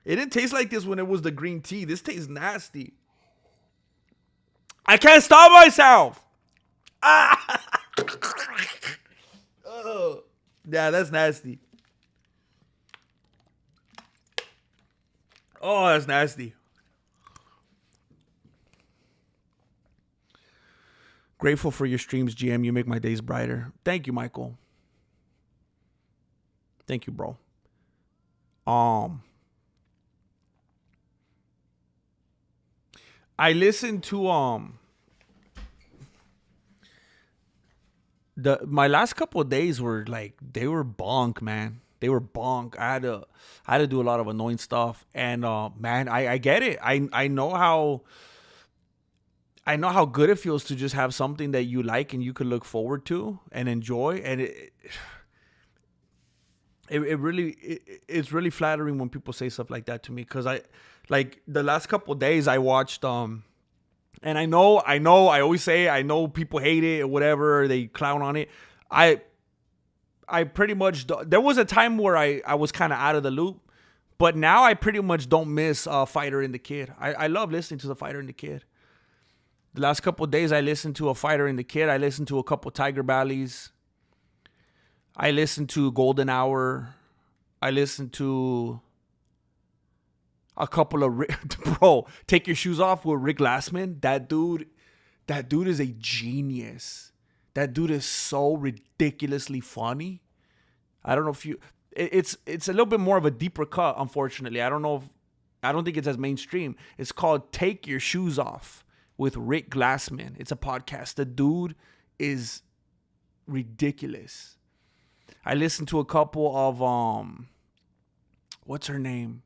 It didn't taste like this when it was the green tea. This tastes nasty. I can't stop myself. Ah! Oh. Yeah, that's nasty. Oh, that's nasty. Grateful for your streams, GM. You make my days brighter. Thank you, Michael. Thank you, bro. I listened to my last couple of days were like they were bonk, man. They were bonk. I had to do a lot of annoying stuff, and man, I get it. I know how good it feels to just have something that you like and you could look forward to and enjoy, and it's really flattering when people say stuff like that to me, because I like the last couple of days I watched and I know I always say I know people hate it or whatever, they clown on it. I pretty much there was a time where I was kind of out of the loop, but now I pretty much don't miss Fighter and the Kid. I love listening to the Fighter and the Kid. The last couple of days I listened to a Fighter and the Kid. I listened to a couple Tiger Valleys. I listened to Golden Hour. I listened to a couple of bro, Take Your Shoes Off with Rick Glassman. That dude is a genius. That dude is so ridiculously funny. I don't know if it's a little bit more of a deeper cut, unfortunately. I don't think it's as mainstream. It's called Take Your Shoes Off with Rick Glassman. It's a podcast. The dude is ridiculous. I listened to a couple of what's her name?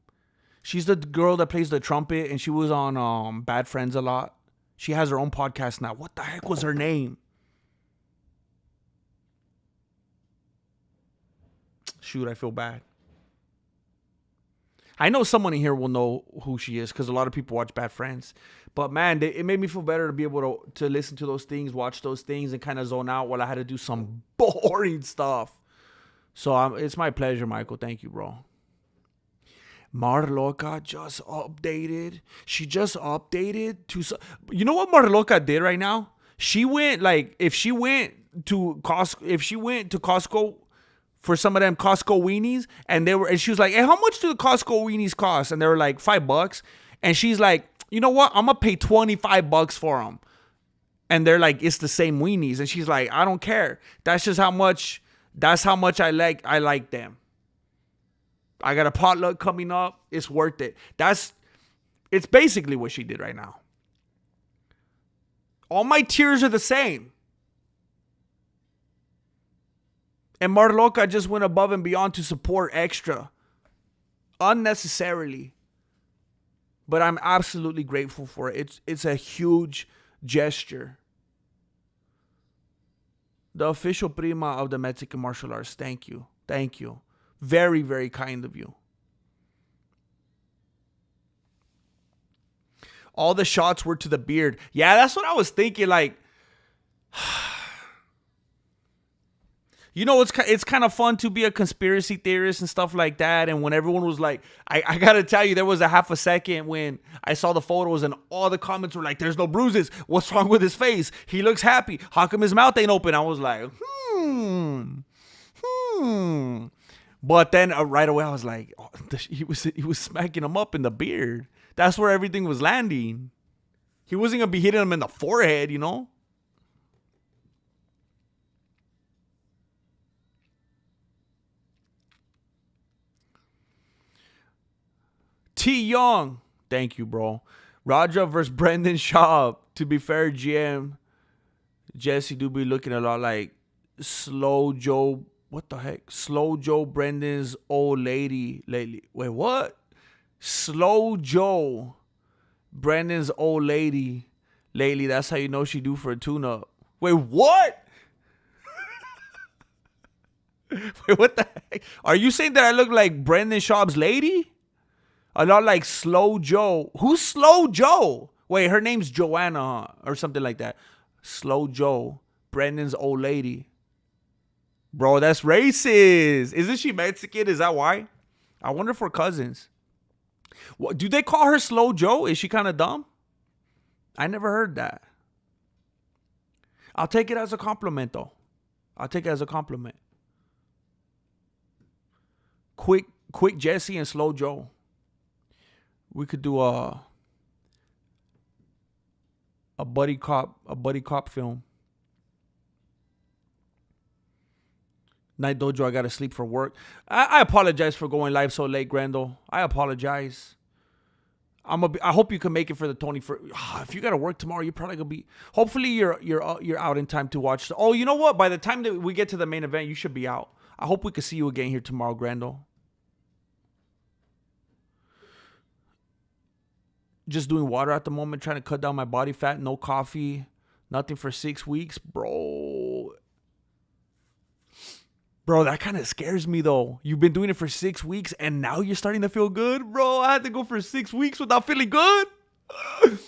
She's the girl that plays the trumpet, and she was on Bad Friends a lot. She has her own podcast now. What the heck was her name? Shoot, I feel bad. I know someone in here will know who she is because a lot of people watch Bad Friends. But man, it made me feel better to be able to listen to those things, watch those things, and kind of zone out while I had to do some boring stuff. So it's my pleasure, Michael. Thank you, bro. Marloca just updated. She just updated to. You know what Marloca did right now? She went if she went to Costco for some of them Costco weenies, and she was like, "Hey, how much do the Costco weenies cost?" And they were like $5, and she's like, "You know what? I'm gonna pay $25 for them." And they're like, "It's the same weenies," and she's like, "I don't care. That's just how much. That's how much I like them. I got a potluck coming up. It's worth it." It's basically what she did right now. All my tiers are the same. And Marloca just went above and beyond to support extra. Unnecessarily. But I'm absolutely grateful for it. It's a huge gesture. The official prima of the Mexican martial arts. Thank you. Thank you. Very, very kind of you. All the shots were to the beard. Yeah, that's what I was thinking. Like, you know, it's kind of fun to be a conspiracy theorist and stuff like that. And when everyone was like, I got to tell you, there was a half a second when I saw the photos and all the comments were like, "There's no bruises. What's wrong with his face? He looks happy. How come his mouth ain't open?" I was like, But then right away I was like, oh, he was smacking him up in the beard. That's where everything was landing. He wasn't going to be hitting him in the forehead, you know? T Young. Thank you, bro. Raja versus Brendan Schaub. To be fair, GM, Jesse do be looking a lot like Slow Joe. What the heck? Slow Joe Brendan's old lady lately. Wait, what? Slow Joe Brendan's old lady lately. That's how you know she due for a tune-up. Wait, what? Wait, what the heck? Are you saying that I look like Brendan Schaub's lady? A lot like Slow Joe. Who's Slow Joe? Wait, her name's Joanna, huh? Or something like that. Slow Joe, Brendan's old lady. Bro, that's racist. Isn't she Mexican? Is that why? I wonder if we're cousins. What, do they call her Slow Joe? Is she kind of dumb? I never heard that. I'll take it as a compliment, though. I'll take it as a compliment. Quick Jesse and Slow Joe. We could do a buddy cop film. Night Dojo, I gotta sleep for work. I apologize for going live so late, Grando. I apologize. I hope you can make it for the 21st. If you gotta work tomorrow, you're probably gonna be. Hopefully, you're out in time to watch. Oh, you know what? By the time that we get to the main event, you should be out. I hope we can see you again here tomorrow, Grando. Just doing water at the moment, trying to cut down my body fat. No coffee, nothing for 6 weeks, bro. Bro, that kind of scares me, though. You've been doing it for 6 weeks, and now you're starting to feel good? Bro, I had to go for 6 weeks without feeling good?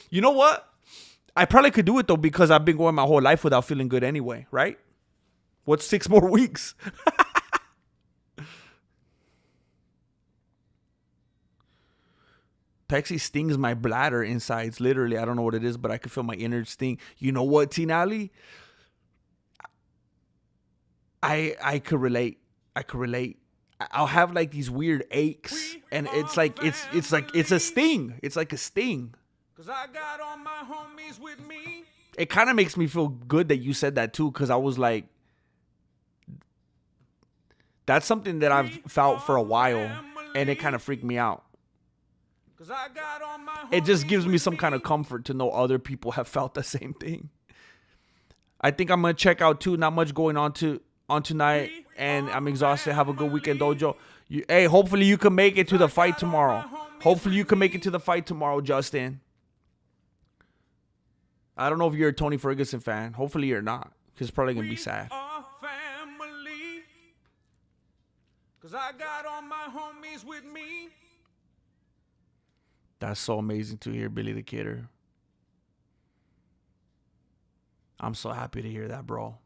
You know what? I probably could do it, though, because I've been going my whole life without feeling good anyway, right? What's 6 more weeks? Pepsi stings my bladder insides. Literally, I don't know what it is, but I can feel my innards sting. You know what, Tinali? I could relate. I'll have like these weird aches, and it's like it's a sting. It's like a sting. Cause I got all my homies with me. It kind of makes me feel good that you said that too, because I was like, that's something that I've felt for a while, and it kind of freaked me out. It just gives me some kind of comfort to know other people have felt the same thing. I think I'm gonna check out too. Not much going on tonight, and I'm exhausted. Have a good weekend, Dojo. Hey, hopefully you can make it to the fight tomorrow. Justin. I don't know if you're a Tony Ferguson fan. Hopefully you're not, because it's probably gonna be sad. Cause I got all my homies with me. That's so amazing to hear, Billy the Kidder. I'm so happy to hear that, bro.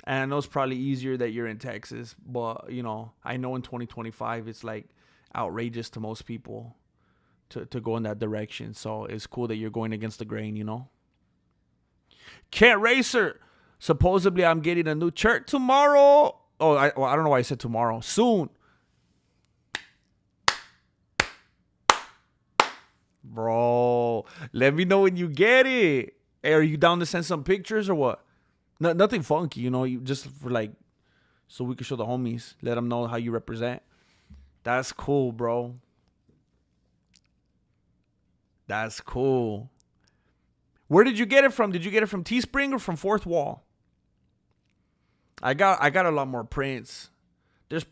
And I know it's probably easier that you're in Texas, but, you know, I know in 2025 it's like outrageous to most people to go in that direction. So it's cool that you're going against the grain, you know. Kent Racer. Supposedly I'm getting a new shirt tomorrow. Oh, I don't know why I said tomorrow. Soon. Bro, let me know when you get it. Hey, are you down to send some pictures or what? Nothing funky, you know, you just for like, so we can show the homies, let them know how you represent. That's cool, bro. That's cool. Where did you get it from? Did you get it from Teespring or from Fourth Wall? I got a lot more prints. There's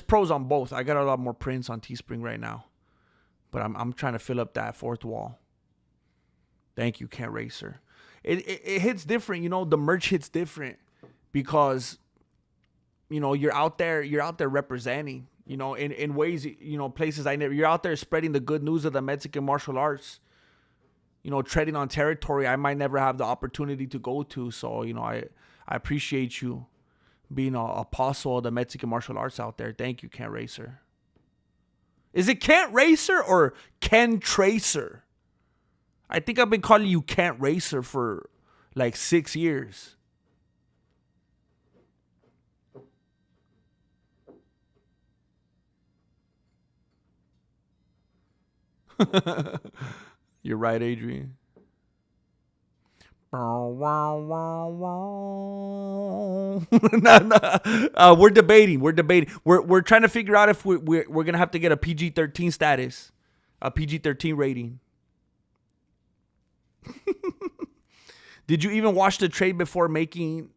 pros on both. I got a lot more prints on Teespring right now. But I'm trying to fill up that Fourth Wall. Thank you, Kent Racer. It hits different, you know. The merch hits different because, you know, you're out there representing, you know, in ways, you know, places I never. You're out there spreading the good news of the Mexican martial arts. You know, treading on territory I might never have the opportunity to go to. So, you know, I appreciate you being an apostle of the Mexican martial arts out there. Thank you, Kent Racer. Is it Kent Racer or Ken Tracer? I think I've been calling you Kent Racer for like 6 years. You're right, Adrian. We're debating. We're trying to figure out if we're gonna have to get a PG-13 status, a PG-13 rating. Did you even watch the trade before making?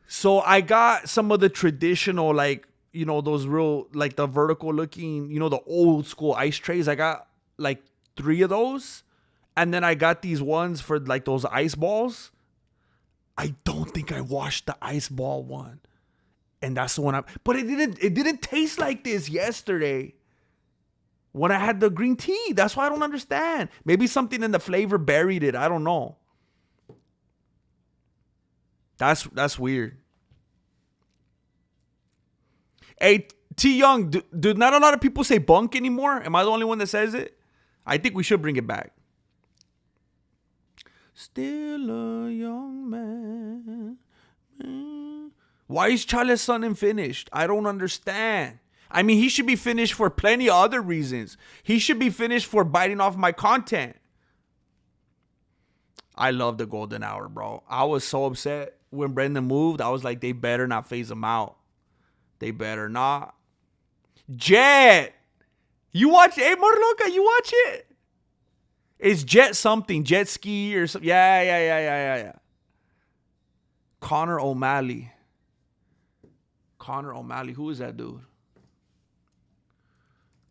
So I got some of the traditional, like, those real, like the vertical looking, the old school ice trays. I got like 3 of those. And then I got these ones for like those ice balls. I don't think I washed the ice ball one. And that's the one but it didn't taste like this yesterday when I had the green tea. That's why I don't understand. Maybe something in the flavor buried it. I don't know. That's weird. Hey, T Young, do not a lot of people say bunk anymore? Am I the only one that says it? I think we should bring it back. Still a young man. Why is Charles Sonnen finished? I don't understand. I mean, he should be finished for plenty of other reasons. He should be finished for biting off my content. I love the golden hour, bro. I was so upset when Brendan moved. I was like, they better not phase him out. They better not. Jet. You watch it? Hey, Morloca, you watch it? It's Jet something. Jet ski or something. Yeah. Connor O'Malley. Who is that dude?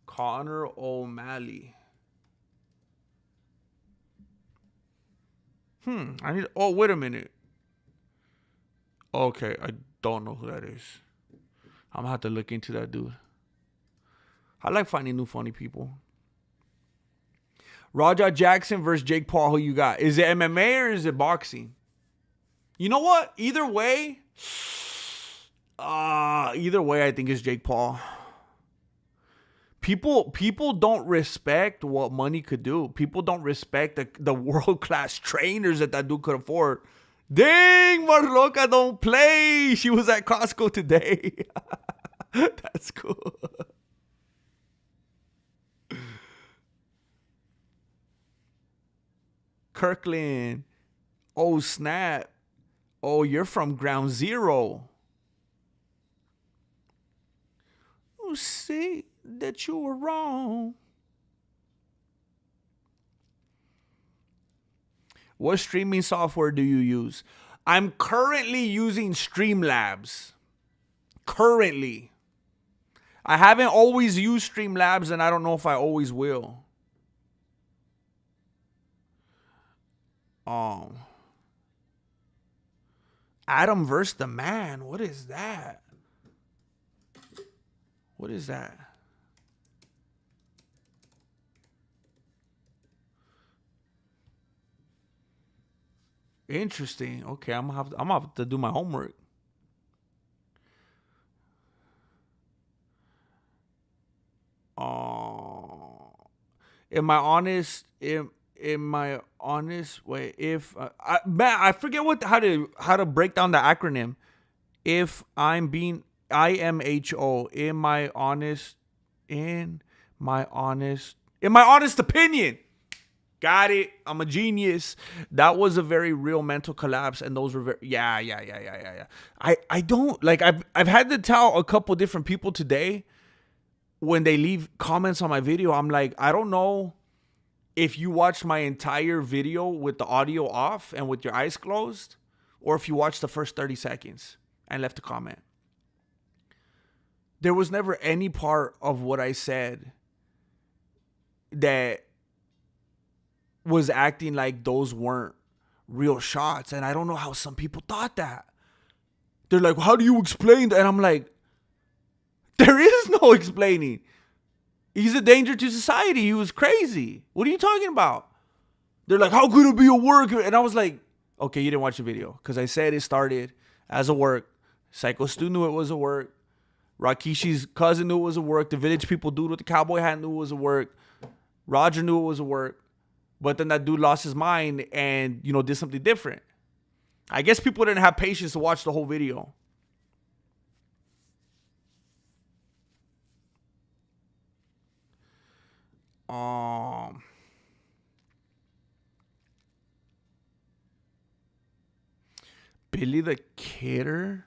Connor O'Malley. Wait a minute. Okay, I don't know who that is. I'm gonna have to look into that dude. I like finding new funny people. Raja Jackson versus Jake Paul. Who you got? Is it MMA or is it boxing? You know what? Either way, I think it's Jake Paul. People don't respect what money could do. People don't respect the world-class trainers that dude could afford. Dang, Marloca don't play. She was at Costco today. That's cool. Kirkland. Oh, snap. Oh, you're from Ground Zero. Oh, see that you were wrong. What streaming software do you use? I'm currently using Streamlabs. Currently. I haven't always used Streamlabs, and I don't know if I always will. Adam versus the Man. What is that? What is that? Interesting. Okay, I'm gonna have to do my homework. In my honest way, if I forget how to break down the acronym. If I'm being IMHO in my honest opinion. Got it. I'm a genius. That was a very real mental collapse, and those were very yeah. I don't like. I've had to tell a couple different people today when they leave comments on my video. I'm like, I don't know if you watched my entire video with the audio off and with your eyes closed, or if you watched the first 30 seconds and left a comment. There was never any part of what I said that was acting like those weren't real shots. And I don't know how some people thought that. They're like, how do you explain that? And I'm like, there is no explaining. He's a danger to society. He was crazy. What are you talking about? They're like, how could it be a work? And I was like, okay, you didn't watch the video. Because I said it started as a work. Psycho Stu knew it was a work. Rakishi's cousin knew it was a work. The village people dude with the cowboy hat knew it was a work. Roger knew it was a work. But then that dude lost his mind and, did something different. I guess people didn't have patience to watch the whole video. Billy the Kidder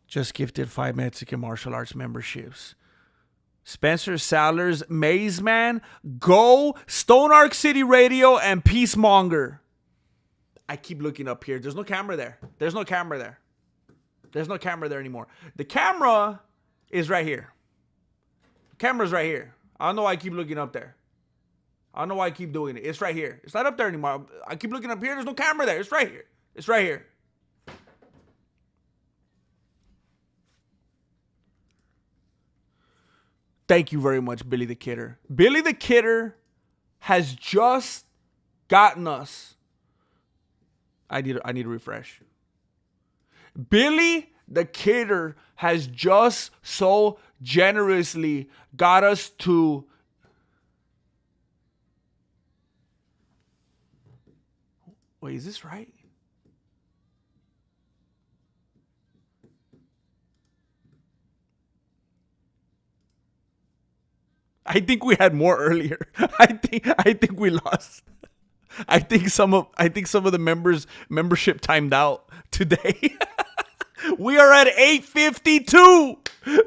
just gifted 5 Mexican martial arts memberships. Spencer Sallers, Maze Man, Go, Stone Arc City Radio, and Peacemonger. I keep looking up here. There's no camera there. There's no camera there. There's no camera there anymore. The camera is right here. The camera's right here. I don't know why I keep looking up there. I don't know why I keep doing it. It's right here. It's not up there anymore. I keep looking up here. There's no camera there. It's right here. It's right here. Thank you very much, Billy the Kidder. Billy the Kidder has just gotten us. I need to refresh. Billy the Kidder has just so generously got us to wait, is this right? I think we had more earlier. I think we lost. I think some of the membership timed out today. We are at 852.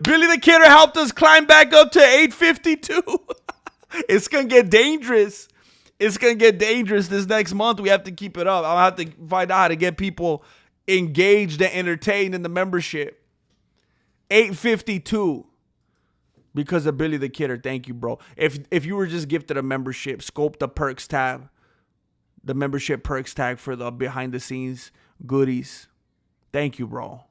Billy the Kidder helped us climb back up to 852. It's gonna get dangerous. It's gonna get dangerous this next month. We have to keep it up. I'll have to find out how to get people engaged and entertained in the membership. 852. Because of Billy the Kidder. Thank you, bro. If you were just gifted a membership, scope the perks tab. The membership perks tag for the behind the scenes goodies. Thank you, bro.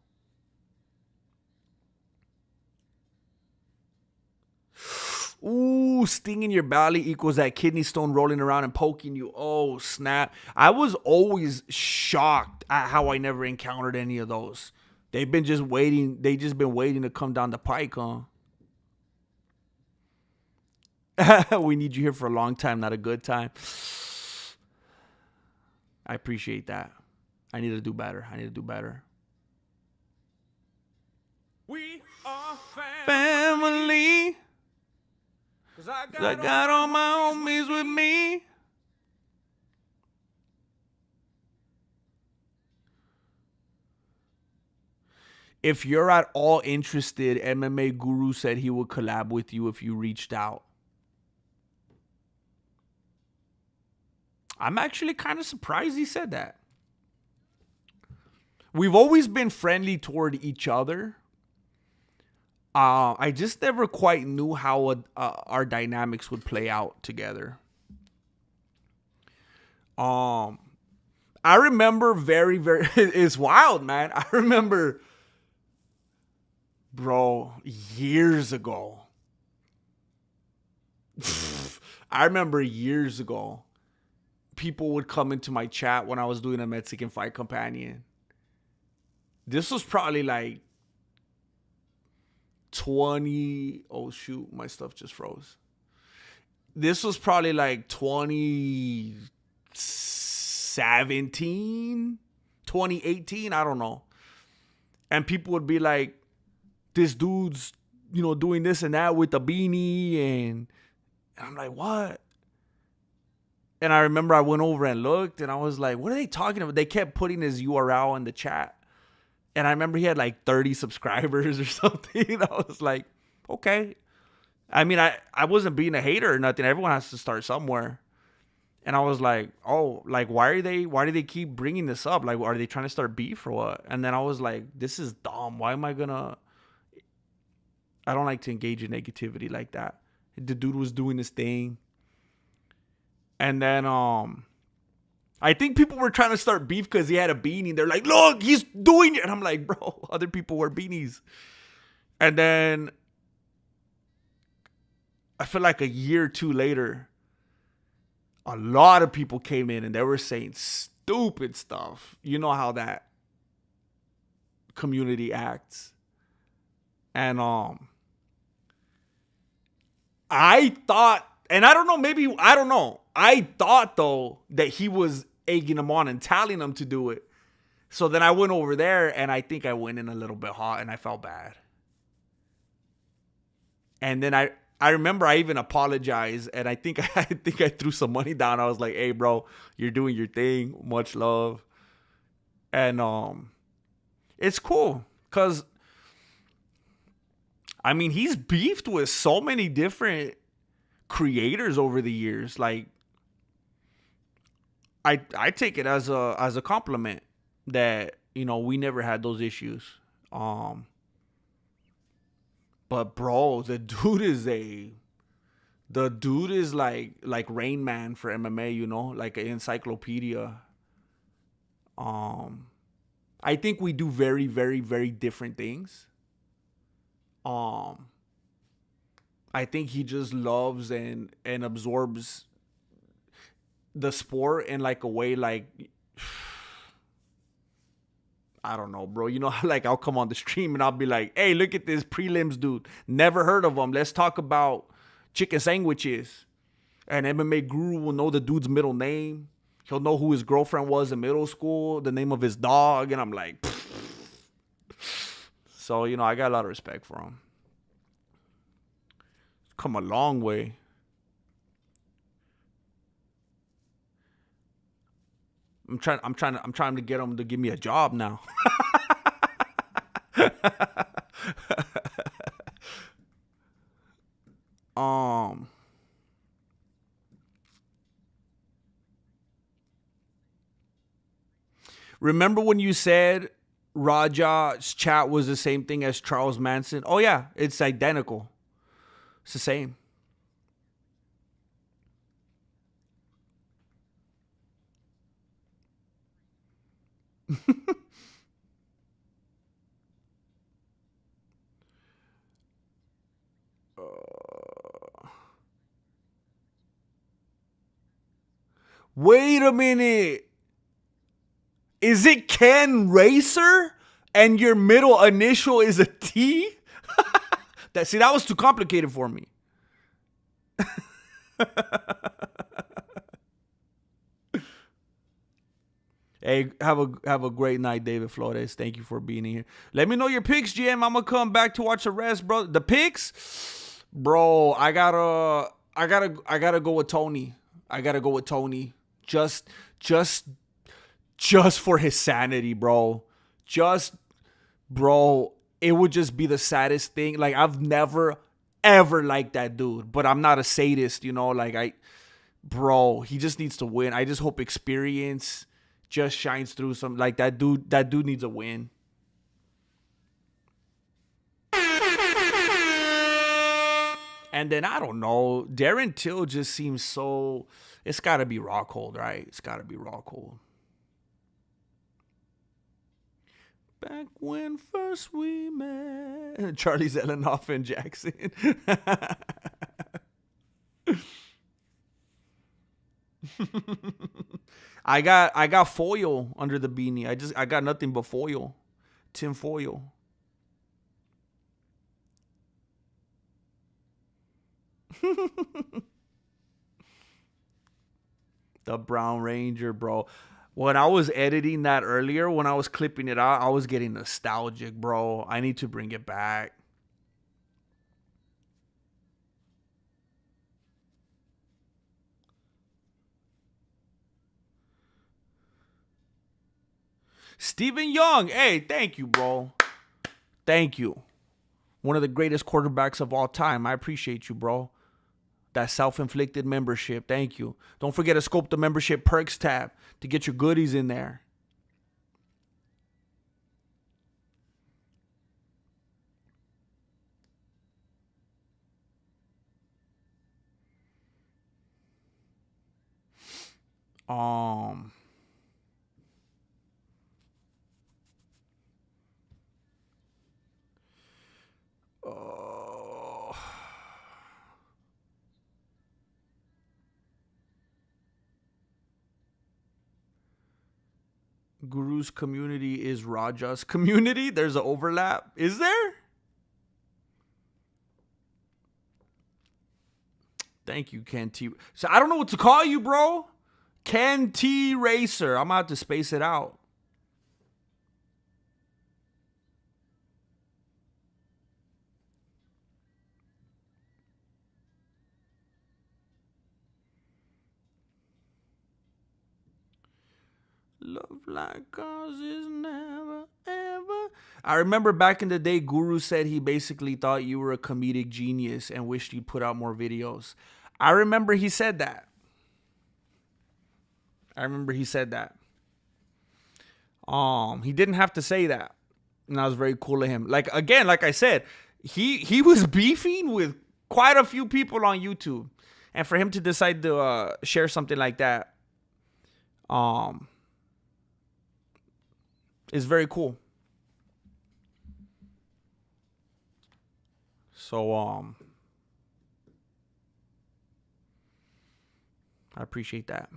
Ooh, sting in your belly equals that kidney stone rolling around and poking you. Oh, snap. I was always shocked at how I never encountered any of those. They've been just waiting. They just been waiting to come down the pike, huh? We need you here for a long time, not a good time. I appreciate that. I need to do better. We are family. Cause I got all my homies with me. If you're at all interested, MMA Guru said he would collab with you if you reached out. I'm actually kind of surprised he said that. We've always been friendly toward each other. I just never quite knew how our dynamics would play out together. I remember very, very... It's wild, man. I remember... Bro, years ago. I remember years ago. People would come into my chat when I was doing a Mexican Fight Companion. This was probably like 20... Oh, shoot. My stuff just froze. This was probably like 2017, 2018. I don't know. And people would be like, this dude's, doing this and that with the beanie. And I'm like, what? And I remember I went over and looked and I was like, what are they talking about? They kept putting his URL in the chat. And I remember he had like 30 subscribers or something. I was like, okay. I mean, I wasn't being a hater or nothing. Everyone has to start somewhere. And I was like, oh, like, why do they keep bringing this up? Like, are they trying to start beef or what? And then I was like, this is dumb. Why am I gonna... I don't like to engage in negativity like that. The dude was doing his thing. And then, I think people were trying to start beef because he had a beanie. They're like, look, he's doing it. And I'm like, bro, other people wear beanies. And then I feel like a year or two later, a lot of people came in and they were saying stupid stuff. You know how that community acts. And I thought, and I don't know. I thought, though, that he was egging them on and telling them to do it. So then I went over there, and I think I went in a little bit hot, and I felt bad. And then I I remember I even apologized, and I think I think I threw some money down. I was like, "Hey, bro, you're doing your thing. Much love." And it's cool because I mean he's beefed with so many different creators over the years. Like I take it as a compliment that we never had those issues. Um, but bro, the dude is like Rain Man for MMA. Like an encyclopedia. Um, I think we do very, very, very different things. Um, I think he just loves and absorbs the sport in like a way like I don't know, bro. Like I'll come on the stream and I'll be like, "Hey, look at this prelims dude. Never heard of him. Let's talk about chicken sandwiches." And MMA Guru will know the dude's middle name. He'll know who his girlfriend was in middle school, the name of his dog, and I'm like, pfft. So I got a lot of respect for him. Come a long way. I'm trying to get him to give me a job now. um Remember when you said Raja's chat was the same thing as Charles Manson? Oh yeah, it's identical. It's the same. Wait a minute. Is it Ken Racer? And your middle initial is a T? That was too complicated for me. Hey, have a great night, David Flores. Thank you for being here. Let me know your picks, GM. I'm gonna come back to watch the rest, bro. The picks, bro. I gotta go with Tony. I gotta go with Tony. Just for his sanity, bro. Just, bro. It would just be the saddest thing. Like I've never ever liked that dude, but I'm not a sadist, Like bro, he just needs to win. I just hope experience just shines through some. Like that dude needs a win. And then I don't know, Darren Till just seems so. It's got to be Rockhold, right? It's got to be Rockhold. Back when first we met, Charlie Zelenoff and Jackson. I got foil under the beanie. I got nothing but foil. Tin foil. The Brown Ranger, bro. When I was editing that earlier, when I was clipping it out, I was getting nostalgic, bro. I need to bring it back. Stephen Young. Hey, thank you, bro. Thank you. One of the greatest quarterbacks of all time. I appreciate you, bro. That self-inflicted membership. Thank you. Don't forget to scope the membership perks tab to get your goodies in there. Um Guru's community is Raja's community. There's an overlap. Is there? Thank you, Ken T. So I don't know what to call you, bro. Ken T Racer. I'm gonna have to space it out. Love like ours is never, ever. I remember back in the day, Guru said he basically thought you were a comedic genius and wished you'd put out more videos. I remember he said that. He didn't have to say that. And that was very cool of him. Like, again, like I said, he was beefing with quite a few people on YouTube. And for him to decide to share something like that is very cool. So I appreciate that.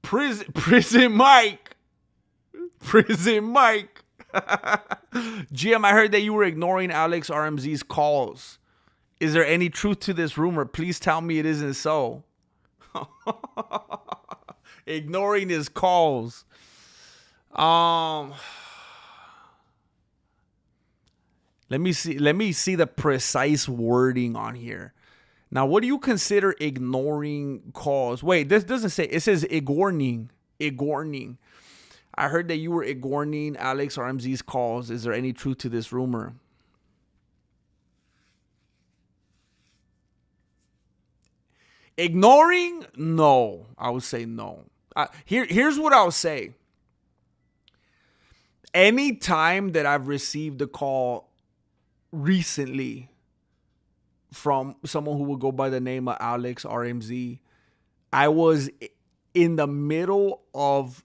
Prison Mike. GM, I heard that you were ignoring Alex RMZ's calls. Is there any truth to this rumor? Please tell me it isn't so. Ignoring his calls. Let me see the precise wording on here. Now, what do you consider ignoring calls? Wait, this doesn't say. It says ignoring. I heard that you were ignoring Alex RMZ's calls. Is there any truth to this rumor? Ignoring? No. I would say no. Here's what I'll say. Anytime that I've received a call recently from someone who would go by the name of Alex RMZ, I was in the middle of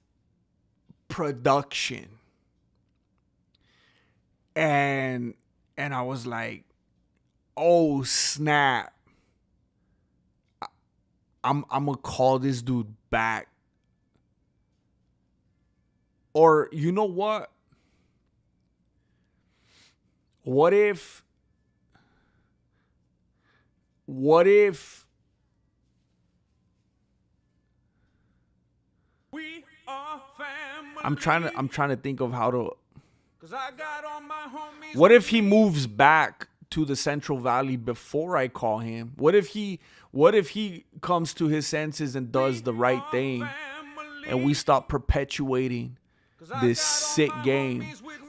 production. And I was like, oh snap. I'm gonna call this dude back. Or you know what? What if we are family? I'm trying to think of how to. 'Cause I got all my homies. What if he moves back to the Central Valley before I call him? What if he comes to his senses and does the right thing, and we stop perpetuating this sick game?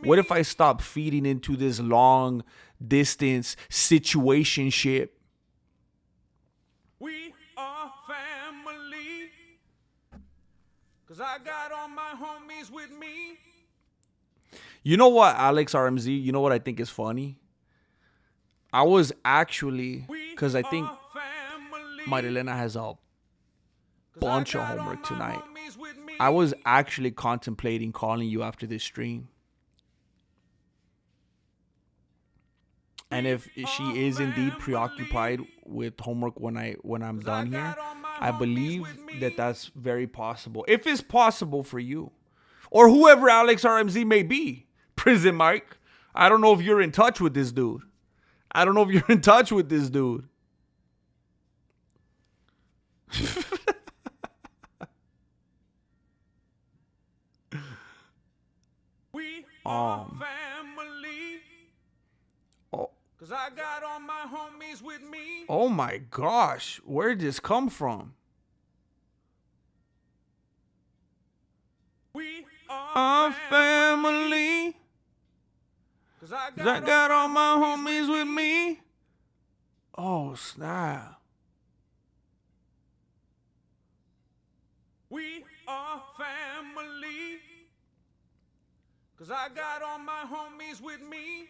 What if I stop feeding into this long distance situationship? We are family. 'Cause I got all my homies with me. You know what, Alex RMZ? You know what I think is funny? I was actually, because I think Marilena has a bunch of homework tonight. I was actually contemplating calling you after this stream. And if she is indeed preoccupied with homework when I'm done here, I believe that that's very possible. If it's possible for you, or whoever Alex RMZ may be, Prison Mike. I don't know if you're in touch with this dude. We are family. Oh. 'Cause I got all my homies with me. Oh my gosh, where did this come from? We are Family. 'Cause I got all my homies with me. Oh snap. We are family. 'Cause I got all my homies with me.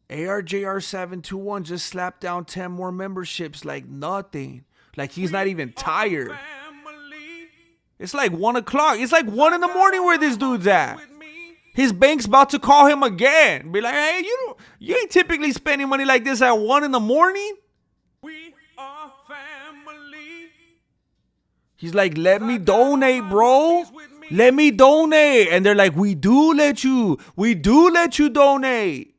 ARJR721 just slapped down 10 more memberships like nothing. Like he's not even tired. Family. It's like 1 o'clock. It's like 1 in the morning where this dude's at. His bank's about to call him again. Be like, hey, you ain't typically spending money like this at 1 in the morning. We are family. He's like, let me donate, bro. Let me donate. And they're like, we do let you donate.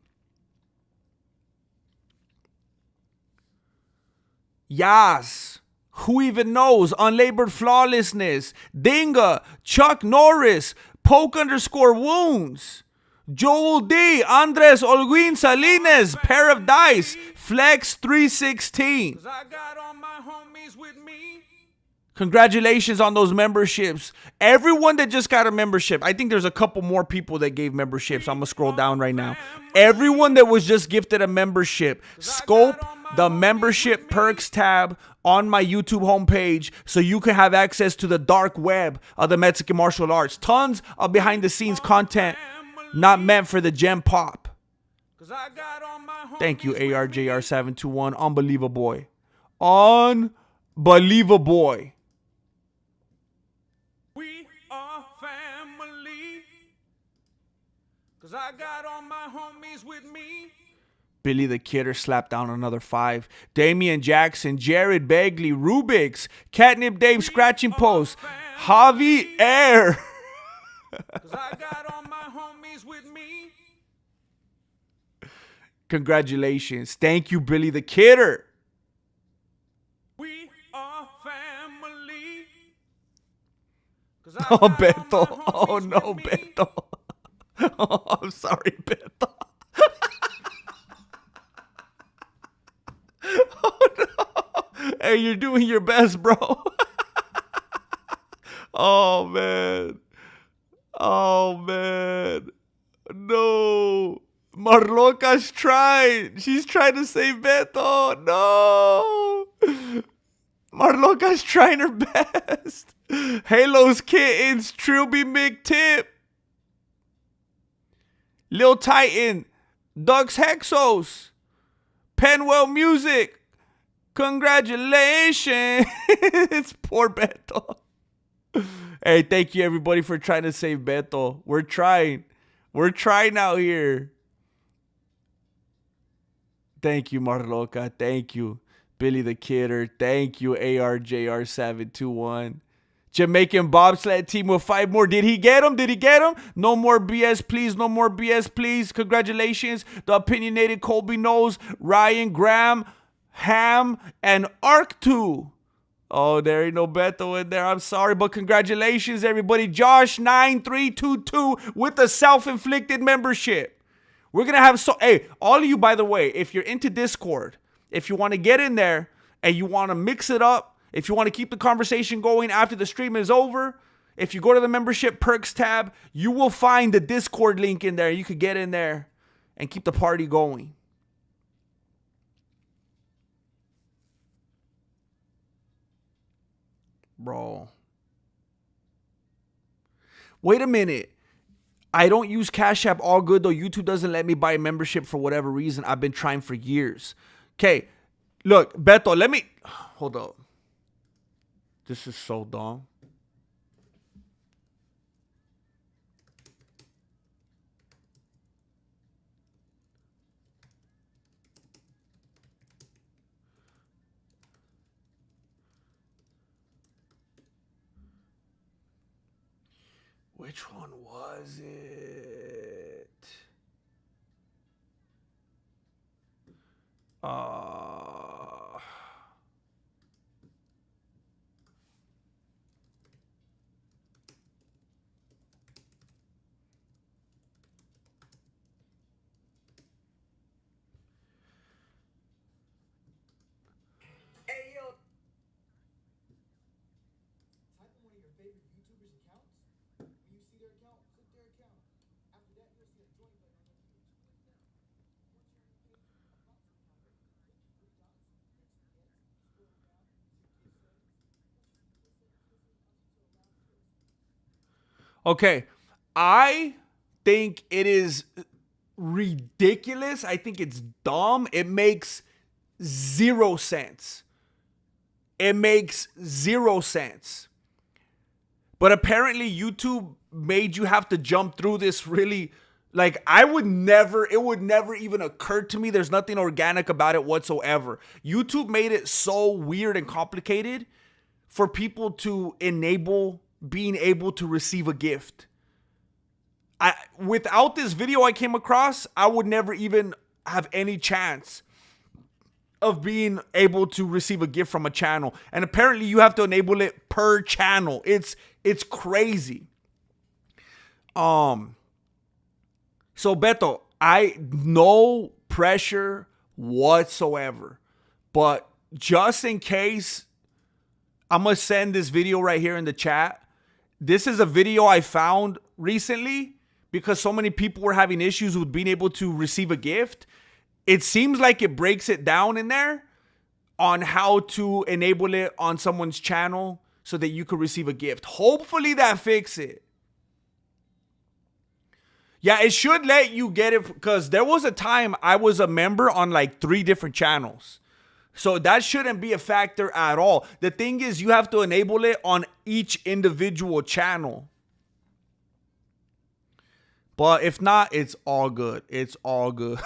Yas. Who even knows? Unlabored Flawlessness. Dinga. Chuck Norris. Poke_wounds. Joel D. Andres Olguin Salinas. Pair of Dice. Flex 316. 'Cause I got all my homies with me. Congratulations on those memberships. Everyone that just got a membership. I think there's a couple more people that gave memberships. I'm going to scroll down right now. Everyone that was just gifted a membership, scope the membership perks tab on my YouTube homepage so you can have access to the dark web of the Mexican martial arts. Tons of behind the scenes content not meant for the gem pop. Thank you, ARJR721. Unbelievable. Unbelievable. We are family. Cause I got all my homies with me. Billy the Kidder slapped down another 5. Damian Jackson, Jared Begley, Rubik's, Catnip Dave scratching post, Javi Air. Cause I got all my homies with me. Congratulations. Thank you, Billy the Kidder. We are family. Oh, Beto. Oh, no, Beto. Oh, I'm sorry, Beto. Oh, no. Hey, you're doing your best, bro. Oh, man. Oh, man. No. Marloca's trying. She's trying to save Beto. No. Marloca's trying her best. Halo's Kittens, Trilby McTip, Lil Titan, Doug's Hexos, Penwell Music. Congratulations. Poor Beto. Hey, thank you everybody for trying to save Beto. We're trying. We're trying out here. Thank you, Marloca. Thank you, Billy the Kidder. Thank you, ARJR721. Jamaican bobsled team with 5 more. Did he get him? Did he get him? No more BS, please. No more BS, please. Congratulations. The opinionated Colby Knows, Ryan Graham, Ham, and Arc2. Oh, there ain't no Beto in there. I'm sorry, but congratulations, everybody. Josh9322 with the self-inflicted membership. We're going to have hey, all of you, by the way, if you're into Discord, if you want to get in there and you want to mix it up, if you want to keep the conversation going after the stream is over, if you go to the membership perks tab, you will find the Discord link in there. You could get in there and keep the party going. Bro. Wait a minute. I don't use Cash App. All good, though. YouTube doesn't let me buy a membership for whatever reason. I've been trying for years. Okay. Look, Beto, let me... Hold up. This is so dumb. Which one was it? Hey, yo. Type in one of your favorite YouTubers' accounts. When you see their account, click their account. After that, you'll see a join button on their page. Click that. Once you're on the page, a box will pop up. Click the 3 dots next to get. Scroll down to get settings. Once you get settings, you'll see an option to allow viewers. Okay. I think it is ridiculous. I think it's dumb. It makes 0 sense. It makes 0 sense. But apparently YouTube made you have to jump through this really, like, it would never even occur to me. There's nothing organic about it whatsoever. YouTube made it so weird and complicated for people to enable being able to receive a gift. Without this video I came across, I would never even have any chance of being able to receive a gift from a channel. And apparently you have to enable it per channel. It's crazy. So Beto, no pressure whatsoever. But just in case, I'm going to send this video right here in the chat. This is a video I found recently because so many people were having issues with being able to receive a gift. It seems like it breaks it down in there on how to enable it on someone's channel so that you could receive a gift. Hopefully that fixes it. Yeah, it should let you get it because there was a time I was a member on like 3 different channels. So that shouldn't be a factor at all. The thing is, you have to enable it on each individual channel. But if not, it's all good. It's all good.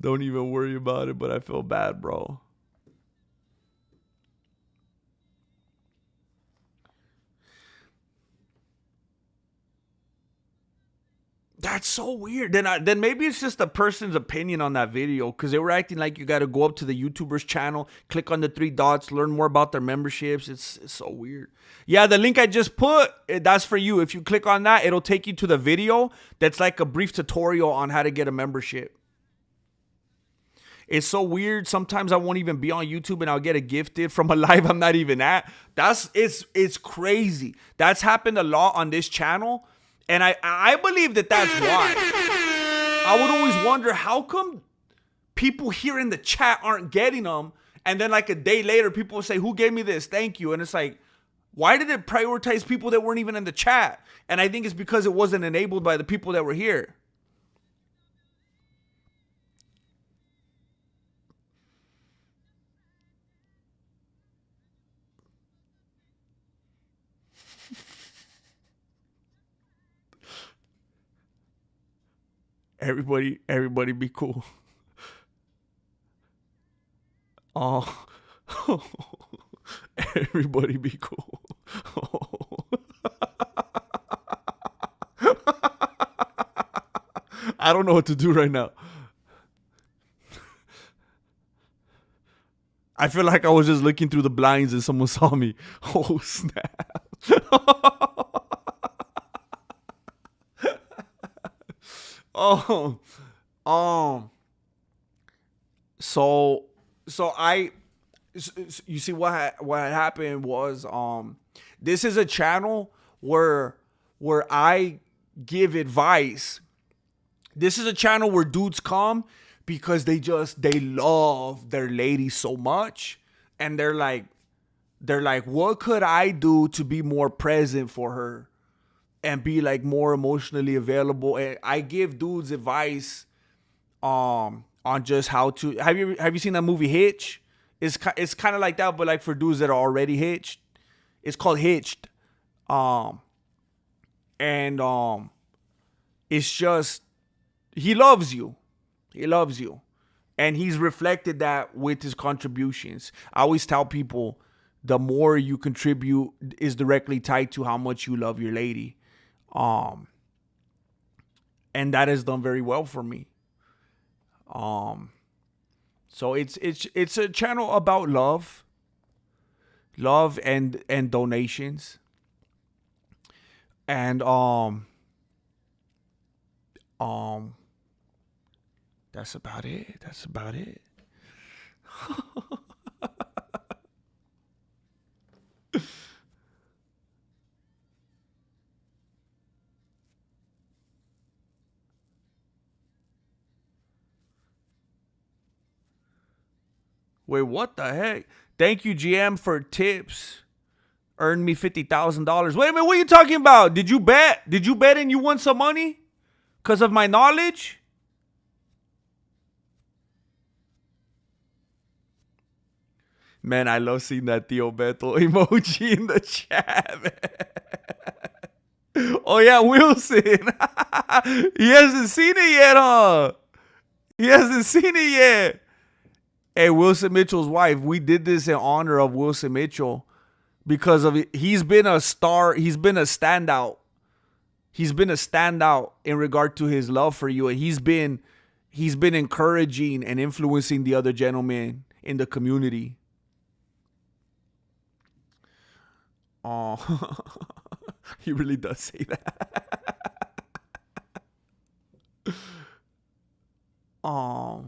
Don't even worry about it, but I feel bad, bro. That's so weird. Then maybe it's just a person's opinion on that video because they were acting like you got to go up to the YouTuber's channel, click on the 3 dots, learn more about their memberships. It's so weird. Yeah, the link I just put, that's for you. If you click on that, it'll take you to the video that's like a brief tutorial on how to get a membership. It's so weird. Sometimes I won't even be on YouTube and I'll get a gifted from a live I'm not even at. It's crazy. That's happened a lot on this channel. And I believe that that's why. I would always wonder, how come people here in the chat aren't getting them? And then like a day later, people will say, who gave me this? Thank you. And it's like, why did it prioritize people that weren't even in the chat? And I think it's because it wasn't enabled by the people that were here. Everybody be cool. Oh, everybody be cool. I don't know what to do right now. I feel like I was just looking through the blinds and someone saw me. Oh, snap. Oh, so you see what happened was, this is a channel where I give advice. This is a channel where dudes come because they love their lady so much, and they're like, what could I do to be more present for her and be like more emotionally available? And I give dudes advice on just how to. Have you seen that movie Hitch? It's kind of like that, but like for dudes that are already hitched. It's called Hitched. It's just, he loves you. He loves you. And he's reflected that with his contributions. I always tell people, the more you contribute is directly tied to how much you love your lady. And that has done very well for me. So it's a channel about love and donations. And that's about it. That's about it. Wait, what the heck? Thank you, GM, for tips. Earned me $50,000. Wait a minute, what are you talking about? Did you bet? Did you bet and you won some money? Because of my knowledge? Man, I love seeing that Theo Beto emoji in the chat, man. Oh, yeah, Wilson. He hasn't seen it yet, huh? He hasn't seen it yet. Hey, Wilson Mitchell's wife, we did this in honor of Wilson Mitchell because of it. He's been a star. He's been a standout. He's been a standout in regard to his love for you. And he's been encouraging and influencing the other gentlemen in the community. Oh, he really does say that. Oh.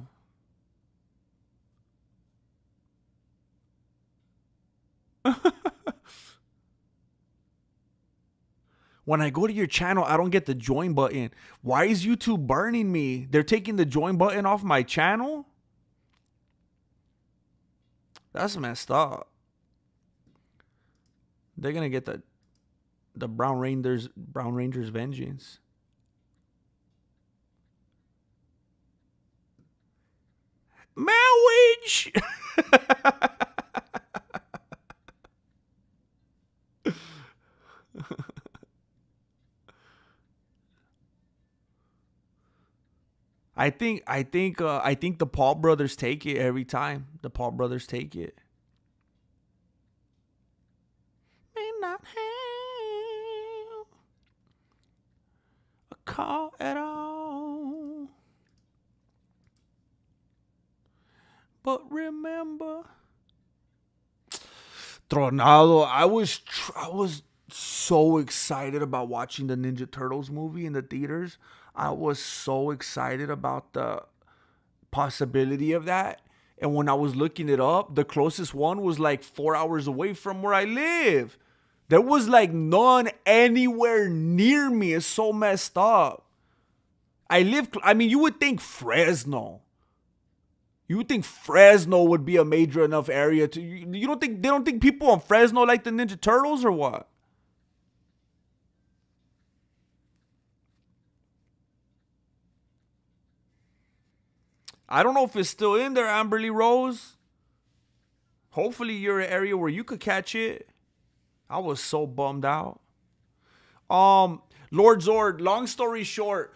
When I go to your channel, I don't get the join button. Why is YouTube burning me? They're taking the join button off my channel? That's messed up. They're gonna get the Brown Rangers vengeance. Marriage. I think the Paul brothers take it every time. The Paul brothers take it. May not have a car at all, but remember, Tronado. I was so excited about watching the Ninja Turtles movie in the theaters. I was so excited about the possibility of that. And when I was looking it up, the closest one was like 4 hours away from where I live. There was like none anywhere near me. It's so messed up. You would think Fresno. You would think Fresno would be a major enough area to. You don't think they don't think people in Fresno like the Ninja Turtles or what? I don't know if it's still in there, Amberly Rose. Hopefully you're an area where you could catch it. I was so bummed out. Lord Zord, long story short,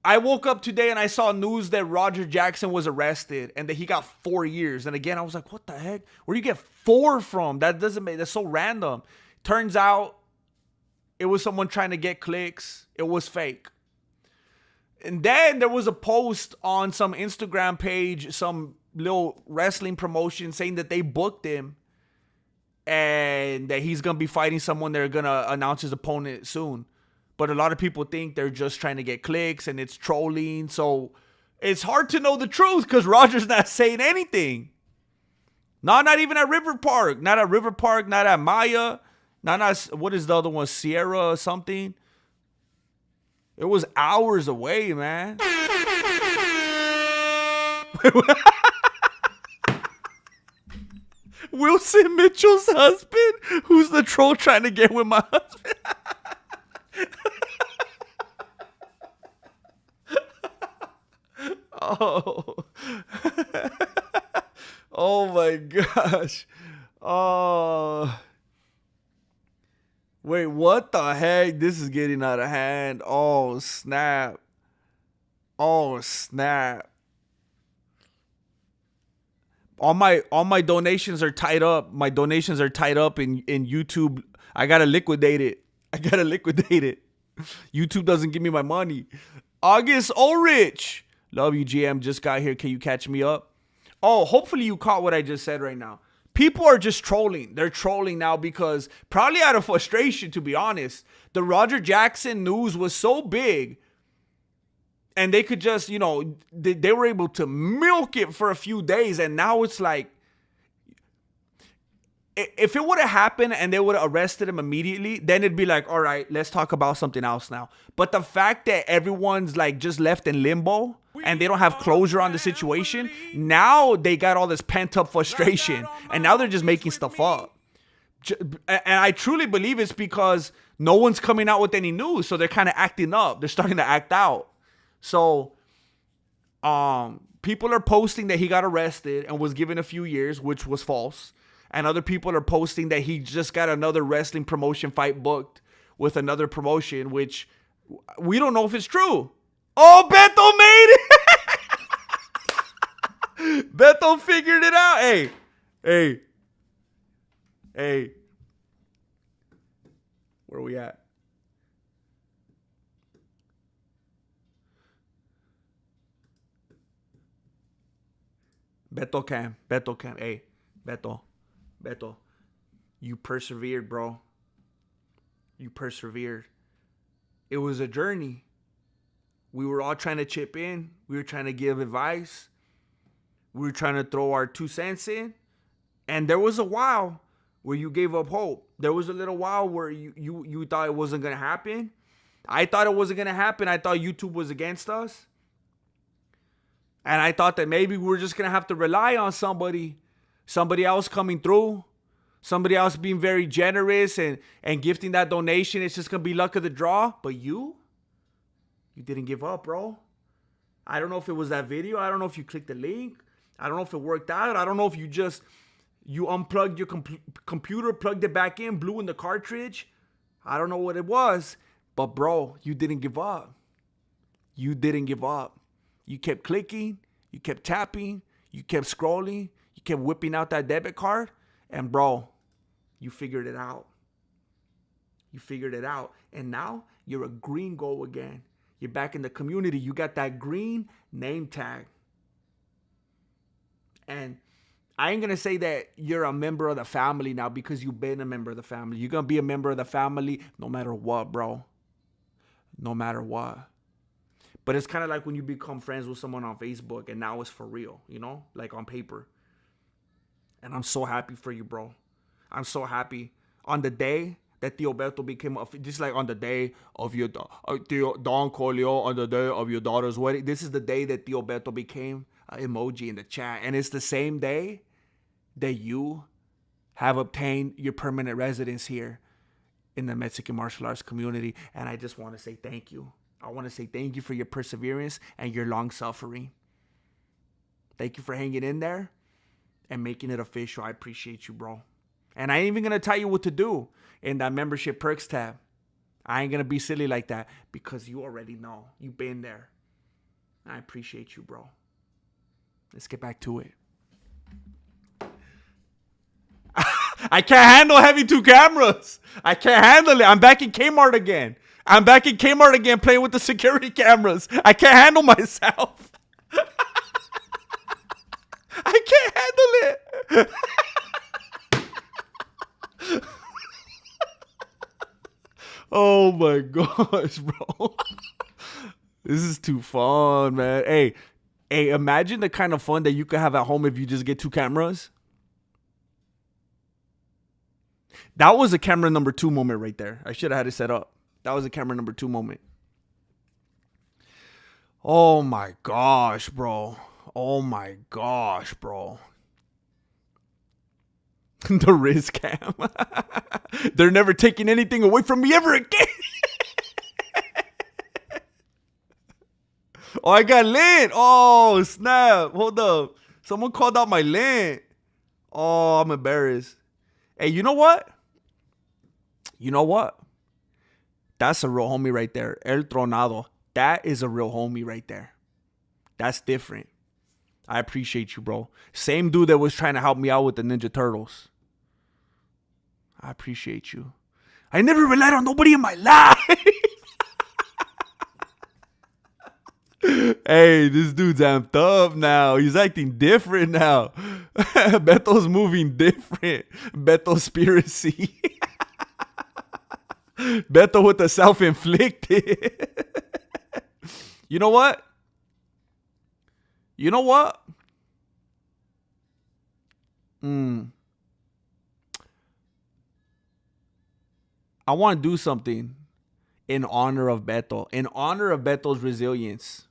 I woke up today and I saw news that Roger Jackson was arrested and that he got 4 years. And again, I was like, what the heck? Where do you get 4 from? That's so random. Turns out it was someone trying to get clicks. It was fake. And then there was a post on some Instagram page, some little wrestling promotion saying that they booked him and that he's going to be fighting someone. They're going to announce his opponent soon. But a lot of people think they're just trying to get clicks and it's trolling. So it's hard to know the truth because Roger's not saying anything. No, not even at River Park. Not at River Park. Not at Maya. Not what is the other one? Sierra or something. It was hours away, man. Wilson Mitchell's husband? Who's the troll trying to get with my husband? Oh. Oh my gosh. Oh. Wait, what the heck? This is getting out of hand. Oh, snap. Oh, snap. All my donations are tied up. My donations are tied up in YouTube. I gotta liquidate it. YouTube doesn't give me my money. August Ulrich. Love you, GM. Just got here. Can you catch me up? Oh, hopefully you caught what I just said right now. People are just trolling. They're trolling now because probably out of frustration, to be honest. The Roger Jackson news was so big and they could just, they were able to milk it for a few days. And now it's like, if it would have happened and they would have arrested him immediately, then it'd be like, all right, let's talk about something else now. But the fact that everyone's like just left in limbo and they don't have closure on the situation, now they got all this pent up frustration and now they're just making stuff up. And I truly believe it's because no one's coming out with any news. So they're kind of acting up. They're starting to act out. So people are posting that he got arrested and was given a few years, which was false. And other people are posting that he just got another wrestling promotion fight booked with another promotion, which we don't know if it's true. Oh, Beto made it. Beto figured it out. Hey. Where are we at? Beto Cam. Hey, Beto, you persevered, bro. You persevered. It was a journey. We were all trying to chip in. We were trying to give advice. We were trying to throw our 2 cents in. And there was a while where you gave up hope. There was a little while where you thought it wasn't gonna happen. I thought it wasn't gonna happen. I thought YouTube was against us. And I thought that maybe we're just gonna have to rely on somebody else coming through, somebody else being very generous and gifting that donation. It's just gonna be luck of the draw. But you didn't give up, bro. I don't know if it was that video. I don't know if you clicked the link. I don't know if it worked out. I don't know if you unplugged your computer, plugged it back in, blew in the cartridge. I don't know what it was. But bro, you didn't give up. You didn't give up. You kept clicking. You kept tapping. You kept scrolling. You kept whipping out that debit card. And bro, you figured it out. You figured it out. And now you're a green goal again. You're back in the community. You got that green name tag. And I ain't going to say that you're a member of the family now because you've been a member of the family. You're going to be a member of the family no matter what, bro. No matter what. But it's kind of like when you become friends with someone on Facebook and now it's for real, you know, like on paper. And I'm so happy for you, bro. I'm so happy. On the day that Tio Beto became, just like on the day of your, Don Colio, on the day of your daughter's wedding, this is the day that Tio Beto became an emoji in the chat. And it's the same day that you have obtained your permanent residence here in the Mexican martial arts community. And I just want to say thank you. I want to say thank you for your perseverance and your long suffering. Thank you for hanging in there and making it official. I appreciate you, bro. And I ain't even going to tell you what to do in that membership perks tab. I ain't going to be silly like that because you already know. You've been there. I appreciate you, bro. Let's get back to it. I can't handle having two cameras. I can't handle it. I'm back in Kmart again. Playing with the security cameras. I can't handle myself. I can't handle it. Oh my gosh, bro. This is too fun, man. Hey, imagine the kind of fun that you could have at home if you just get two cameras. That was a camera number 2 moment right there. I should have had it set up. That was a camera number 2 moment. Oh my gosh, bro. The wrist cam. They're never taking anything away from me ever again. Oh, I got lint. Oh, snap. Hold up. Someone called out my lint. Oh, I'm embarrassed. Hey, you know what? That's a real homie right there. El Tronado. That is a real homie right there. That's different. I appreciate you, bro. Same dude that was trying to help me out with the Ninja Turtles. I appreciate you. I never relied on nobody in my life. Hey, this dude's amped up now. He's acting different now. Beto's moving different. Beto-spiracy. Beto with the self-inflicted. You know what? I want to do something in honor of Beto. In honor of Beto's resilience.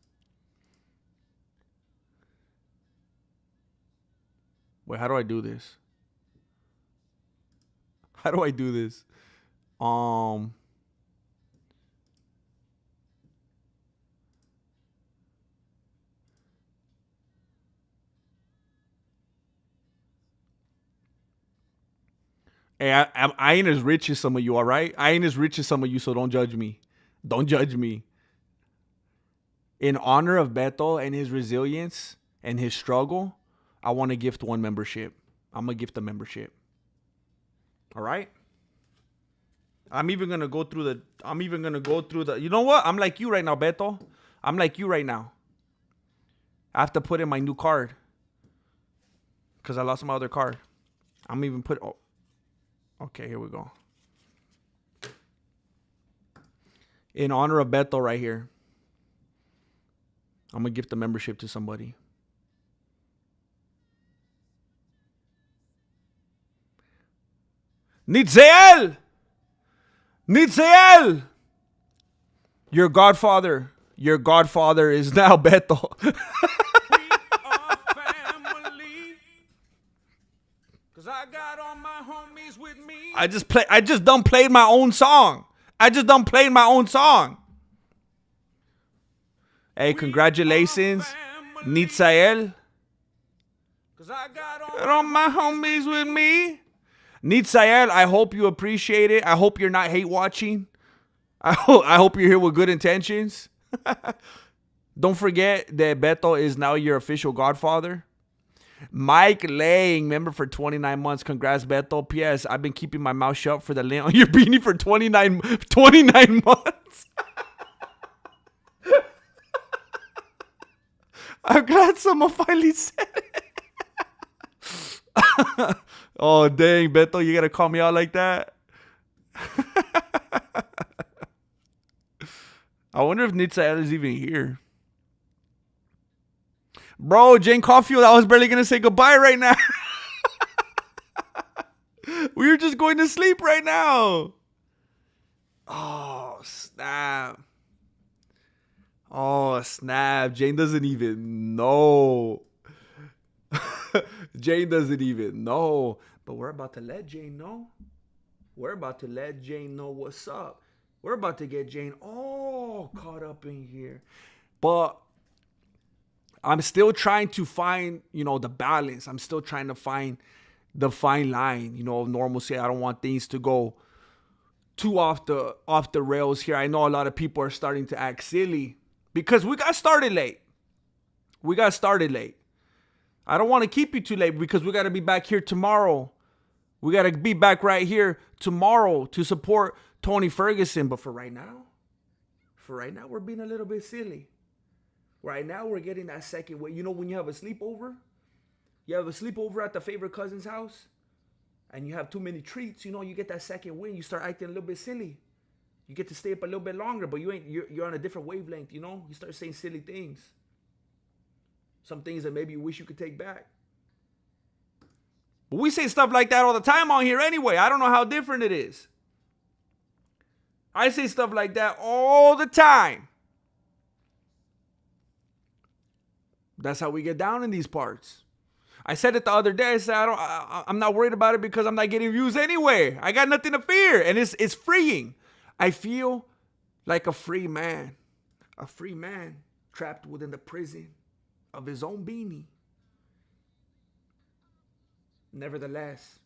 Wait, how do I do this? Hey, I ain't as rich as some of you, all right? I ain't as rich as some of you, so don't judge me. In honor of Beto and his resilience and his struggle, I want to gift one membership. I'm going to gift a membership. All right? I'm even going to go through the, you know what? I'm like you right now, Beto. I'm like you right now. I have to put in my new card because I lost my other card. I'm even put, oh. Okay, here we go. In honor of Beto right here, I'm going to gift the membership to somebody. Nitzael! Nitzael! Your godfather is now Beto. We are family. Cause I got all my homies with me. I just done played my own song. Hey, congratulations, Nitzael. Cause I got all Got all my homies with me. Nitzael, I hope you appreciate it. I hope you're not hate watching. I hope you're here with good intentions. Don't forget that Beto is now your official godfather. Mike Lang, member for 29 months. Congrats, Beto. P.S. I've been keeping my mouth shut for the lint on your beanie for 29 months. I'm glad someone finally said it. Oh, dang, Beto, you got to call me out like that? I wonder if Nitzael is even here. Bro, Jane Caulfield, I was barely going to say goodbye right now. We were just going to sleep right now. Oh, snap. Oh, snap. Jane doesn't even know. Jane doesn't even know. But we're about to let Jane know. We're about to let Jane know what's up. We're about to get Jane all caught up in here. But I'm still trying to find, the balance. I'm still trying to find the fine line, normalcy. I don't want things to go too off the rails here. I know a lot of people are starting to act silly because we got started late. I don't want to keep you too late because we got to be back here tomorrow. We got to be back right here tomorrow to support Tony Ferguson. But for right now, we're being a little bit silly. Right now, we're getting that second wave. When you have a sleepover? You have a sleepover at the favorite cousin's house, and you have too many treats. You get that second wind. You start acting a little bit silly. You get to stay up a little bit longer, but you're on a different wavelength. You start saying silly things. Some things that maybe you wish you could take back. But we say stuff like that all the time on here anyway. I don't know how different it is. I say stuff like that all the time. That's how we get down in these parts. I said it the other day. I said I'm not worried about it because I'm not getting views anyway. I got nothing to fear, and it's freeing. I feel like a free man trapped within the prison of his own beanie. Nevertheless,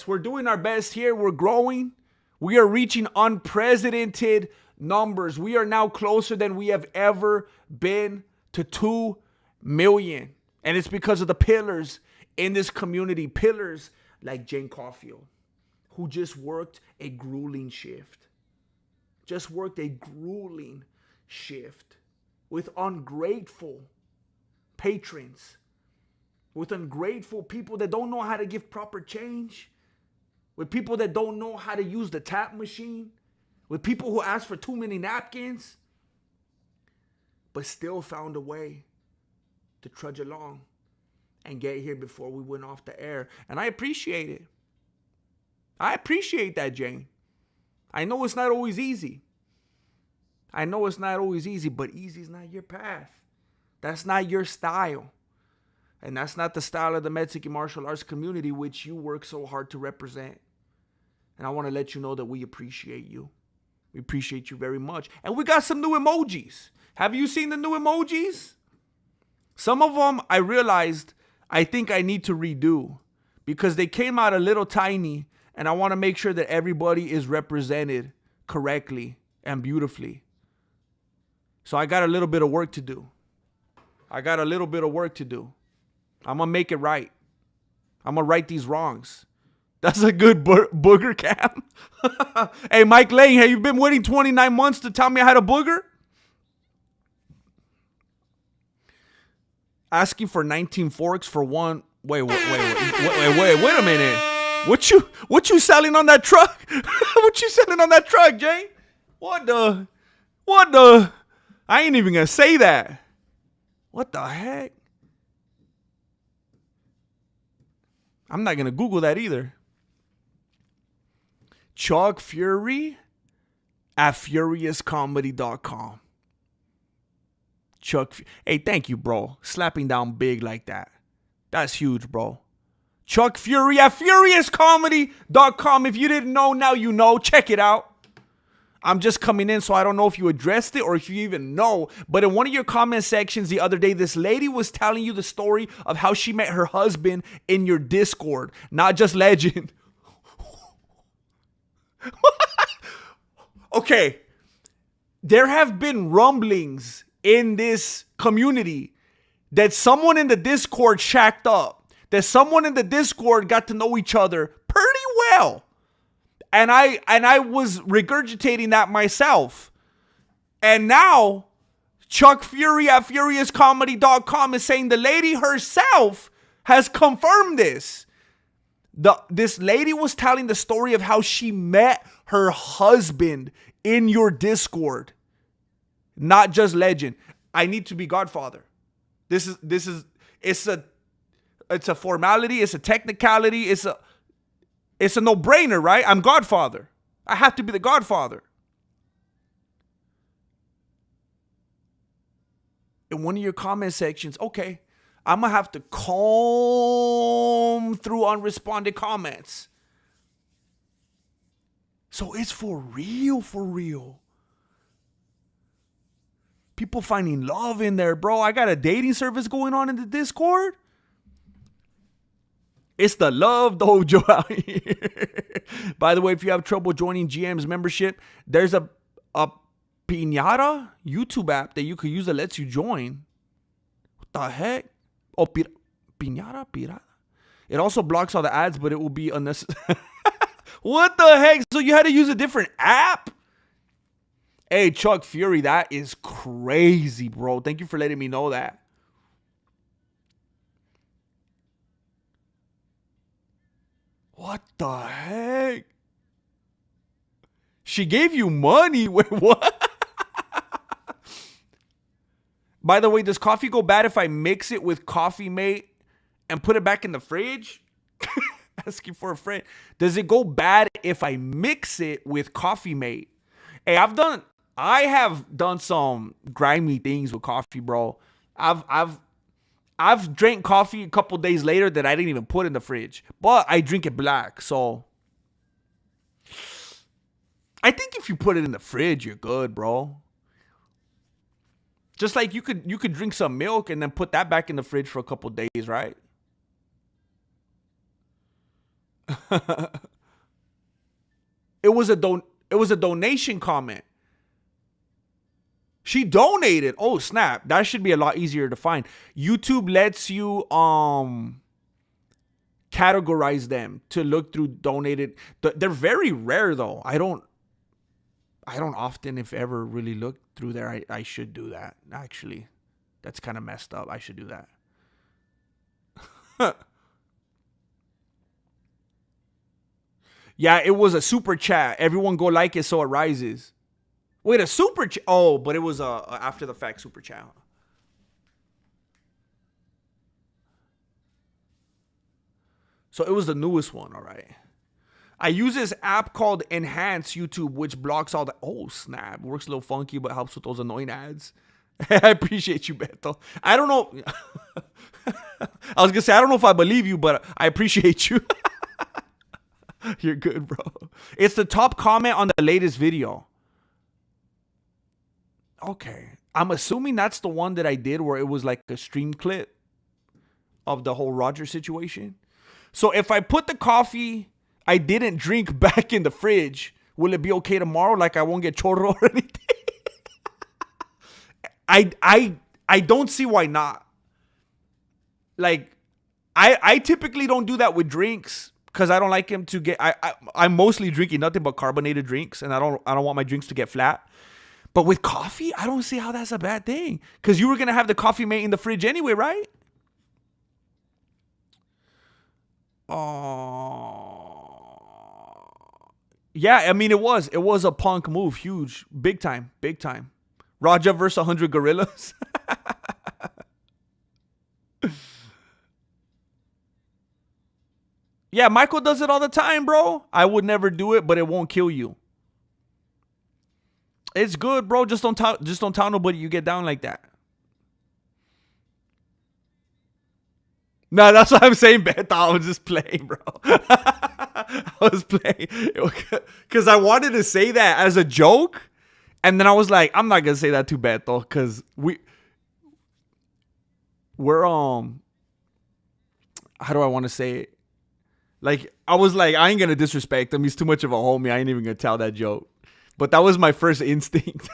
we're doing our best here. We're growing. We are reaching unprecedented numbers. We are now closer than we have ever been to 2 million. And it's because of the pillars in this community. Pillars like Jane Caulfield, who just worked a grueling shift. With ungrateful patrons. With ungrateful people that don't know how to give proper change. With people that don't know how to use the tap machine. With people who ask for too many napkins. But still found a way to trudge along and get here before we went off the air. And I appreciate it. I appreciate that, Jane. I know it's not always easy. But easy is not your path. That's not your style. And that's not the style of the Mexican martial arts community, which you work so hard to represent. And I want to let you know that we appreciate you. We appreciate you very much. And we got some new emojis. Have you seen the new emojis? Some of them I realized I think I need to redo because they came out a little tiny, and I want to make sure that everybody is represented correctly and beautifully. So I got a little bit of work to do. I'm going to make it right. I'm going to right these wrongs. That's a good booger cam. Hey, Mike Lang, have you been waiting 29 months to tell me I had a booger? Asking for 19 forks for one. Wait a minute. What you selling on that truck? What you selling on that truck, Jane? What the? I ain't even gonna say that. What the heck? I'm not going to Google that either. Chuck Fury at furiouscomedy.com. Hey, thank you, bro. Slapping down big like that. That's huge, bro. Chuck Fury at furiouscomedy.com. If you didn't know, now you know. Check it out. I'm just coming in, so I don't know if you addressed it or if you even know. But in one of your comment sections the other day, this lady was telling you the story of how she met her husband in your Discord. Not just Legend. Okay. There have been rumblings in this community that someone in the Discord shacked up, that someone in the Discord got to know each other pretty well. And I was regurgitating that myself. And now Chuck Fury at furiouscomedy.com is saying the lady herself has confirmed this. This lady was telling the story of how she met her husband in your Discord. Not just Legend. I need to be Godfather. It's a formality, it's a technicality, it's a no-brainer, right? I'm Godfather. I have to be the Godfather. In one of your comment sections, okay, I'm going to have to comb through unresponded comments. So it's for real, for real. People finding love in there, bro. I got a dating service going on in the Discord. It's the Love Dojo out here. By the way, if you have trouble joining GM's membership, there's a Pinata YouTube app that you could use that lets you join. What the heck? Oh, Pinata? Pirata? It also blocks all the ads, but it will be unnecessary. What the heck? So you had to use a different app? Hey, Chuck Fury, that is crazy, bro. Thank you for letting me know that. What the heck? She gave you money? Wait, what? By the way, does coffee go bad if I mix it with Coffee Mate and put it back in the fridge? Asking for a friend. Does it go bad if I mix it with Coffee Mate? Hey, I have done some grimy things with coffee, bro. I've drank coffee a couple days later that I didn't even put in the fridge, but I drink it black. So I think if you put it in the fridge, you're good, bro. Just like you could drink some milk and then put that back in the fridge for a couple days, right? It was a donation comment. She donated. Oh, snap. That should be a lot easier to find. YouTube lets you categorize them to look through donated. They're very rare though. I don't often, if ever, really look through there. I should do that. Actually, that's kind of messed up. I should do that. Yeah, it was a super chat. Everyone go like it so it rises. Wait, a super chat? Oh, but it was a after the fact super chat. So it was the newest one, all right. I use this app called Enhance YouTube, which blocks all the... Oh, snap. Works a little funky, but helps with those annoying ads. I appreciate you, Beto. I don't know. I was going to say, I don't know if I believe you, but I appreciate you. You're good, bro. It's the top comment on the latest video. Okay. I'm assuming that's the one that I did where it was like a stream clip of the whole Roger situation. So if I put the coffee I didn't drink back in the fridge, will it be okay tomorrow? Like I won't get chorro or anything? I don't see why not. Like I typically don't do that with drinks because I don't like him to get. I'm mostly drinking nothing but carbonated drinks, and I don't want my drinks to get flat. But with coffee, I don't see how that's a bad thing because you were gonna have the Coffee Mate in the fridge anyway, right? Yeah, I mean it was a punk move, huge, big time. Raja versus 100 gorillas. Yeah, Michael does it all the time, bro. I would never do it, but it won't kill you. It's good, bro. Just don't tell nobody you get down like that. No, that's what I'm saying, Beto. I was just playing, bro. I was playing. Because I wanted to say that as a joke. And then I was like, I'm not going to say that to Beto. Because we're, how do I want to say it? Like, I was like, I ain't going to disrespect him. He's too much of a homie. I ain't even going to tell that joke. But that was my first instinct.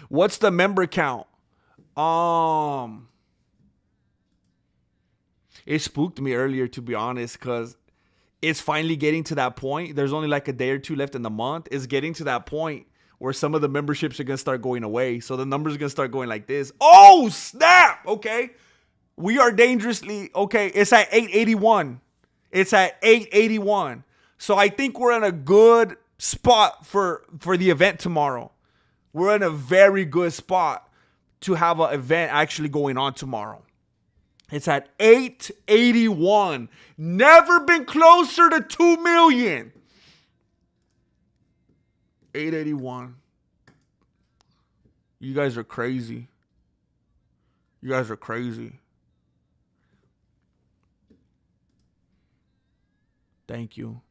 What's the member count? It spooked me earlier, to be honest, because it's finally getting to that point. There's only like a day or two left in the month. It's getting to that point where some of the memberships are going to start going away. So the numbers are going to start going like this. Oh, snap. Okay. We are dangerously. Okay. It's at 881. It's at 881. So I think we're in a good spot for the event tomorrow. We're in a very good spot to have an event actually going on tomorrow. It's at 881. Never been closer to 2 million. 881. You guys are crazy. You guys are crazy. Thank you.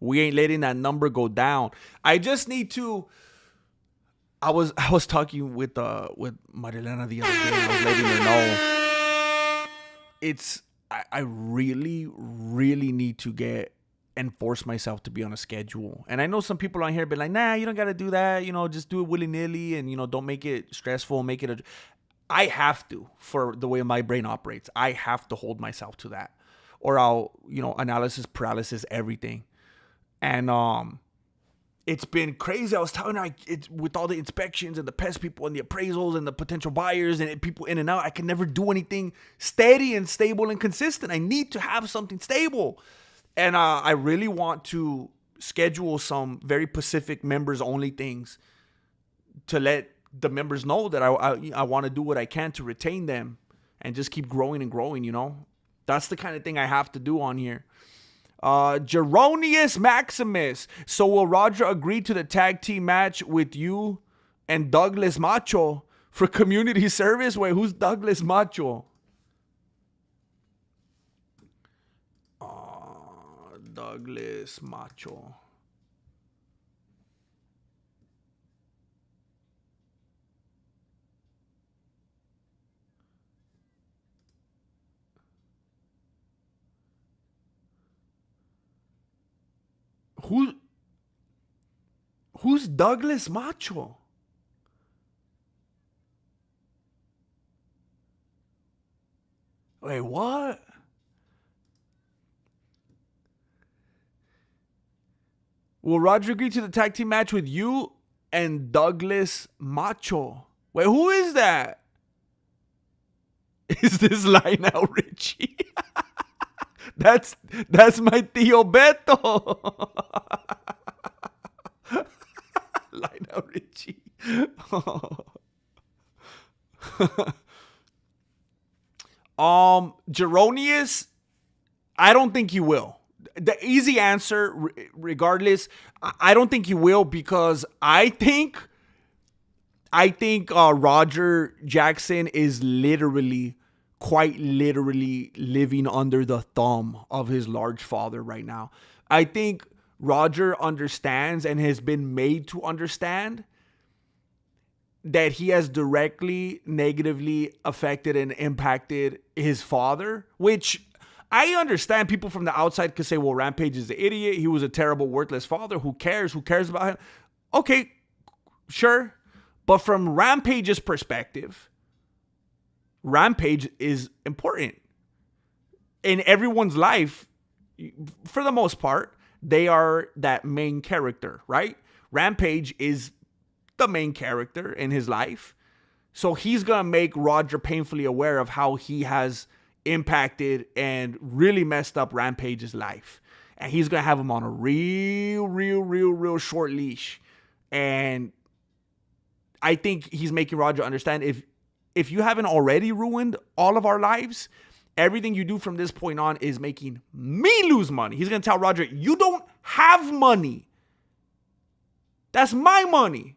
We ain't letting that number go down. I just need to. I was talking with Marilena the other day, and I was letting her know. I really, really need to enforce myself to be on a schedule. And I know some people on here be like, nah, you don't gotta do that. Just do it willy-nilly and don't make it stressful. Make it I have to, for the way my brain operates. I have to hold myself to that. Or I'll, analysis paralysis, everything. And it's been crazy. I was telling her, with all the inspections and the pest people and the appraisals and the potential buyers and people in and out, I can never do anything steady and stable and consistent. I need to have something stable. And I really want to schedule some very specific members only things to let the members know that I want to do what I can to retain them and just keep growing and growing, That's the kind of thing I have to do on here. Geronius Maximus. So will Roger agree to the tag team match with you and Douglas Macho for community service? Wait, who's Douglas Macho? Douglas Macho. Who's Douglas Macho? Wait, what? Will Roger agree to the tag team match with you and Douglas Macho? Wait, who is that? Is this Lionel Richie? That's my Tio Beto. Lionel Richie. Geronius, I don't think he will. The easy answer, regardless, I don't think he will, because I think Roger Jackson is quite literally living under the thumb of his large father right now. I think Roger understands and has been made to understand that he has directly negatively affected and impacted his father, which I understand. People from the outside could say, well, Rampage is an idiot. He was a terrible, worthless father. Who cares? Who cares about him? Okay, sure. But from Rampage's perspective, Rampage is important. In everyone's life, for the most part, they are that main character, right? Rampage is the main character in his life. So he's going to make Roger painfully aware of how he has impacted and really messed up Rampage's life. And he's going to have him on a real short leash. And I think he's making Roger understand, if if you haven't already ruined all of our lives, everything you do from this point on is making me lose money. He's going to tell Roger, you don't have money. That's my money.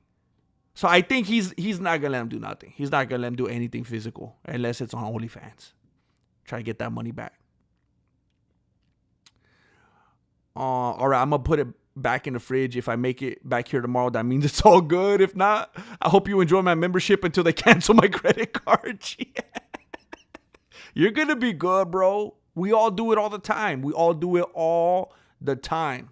So I think he's not going to let him do nothing. He's not going to let him do anything physical unless it's on OnlyFans. Try to get that money back. All right, I'm going to put it back in the fridge. If I make it back here tomorrow, that means it's all good. If not, I hope you enjoy my membership until they cancel my credit card. You're going to be good, bro. We all do it all the time. We all do it all the time.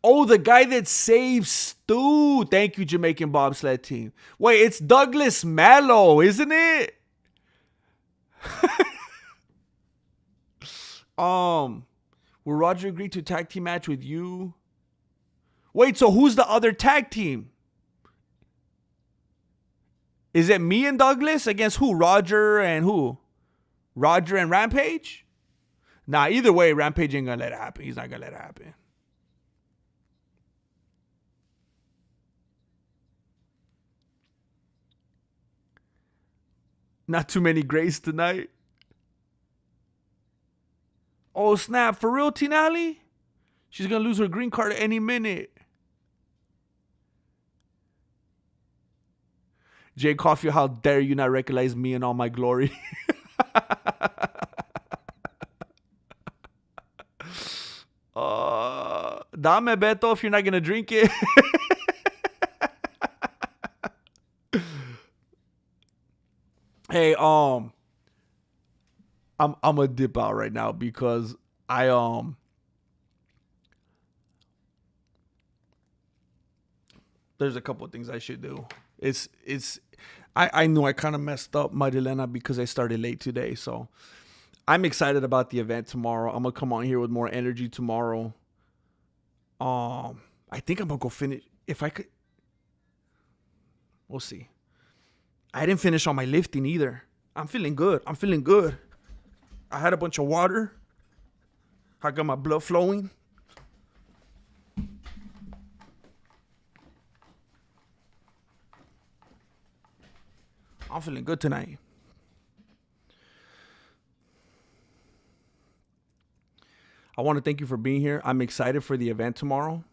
Oh, the guy that saved Stu. Thank you, Jamaican Bobsled Team. Wait, it's Douglas Mallow, isn't it? Will Roger agree to a tag team match with you? Wait, so who's the other tag team? Is it me and Douglas against who? Roger and who? Roger and Rampage? Nah, either way, Rampage ain't gonna let it happen. He's not gonna let it happen. Not too many Grays tonight. Oh, snap. For real, Tinali? She's going to lose her green card any minute. Jay Coffee, how dare you not recognize me in all my glory? Dame, Beto, if you're not going to drink it. Hey, I'm gonna dip out right now because there's a couple of things I should do. I knew I kind of messed up Marilena because I started late today, so I'm excited about the event tomorrow. I'm gonna come on here with more energy tomorrow. I think I'm gonna go finish if I could. We'll see. I didn't finish all my lifting either. I'm feeling good. I had a bunch of water. I got my blood flowing. I'm feeling good tonight. I want to thank you for being here. I'm excited for the event tomorrow.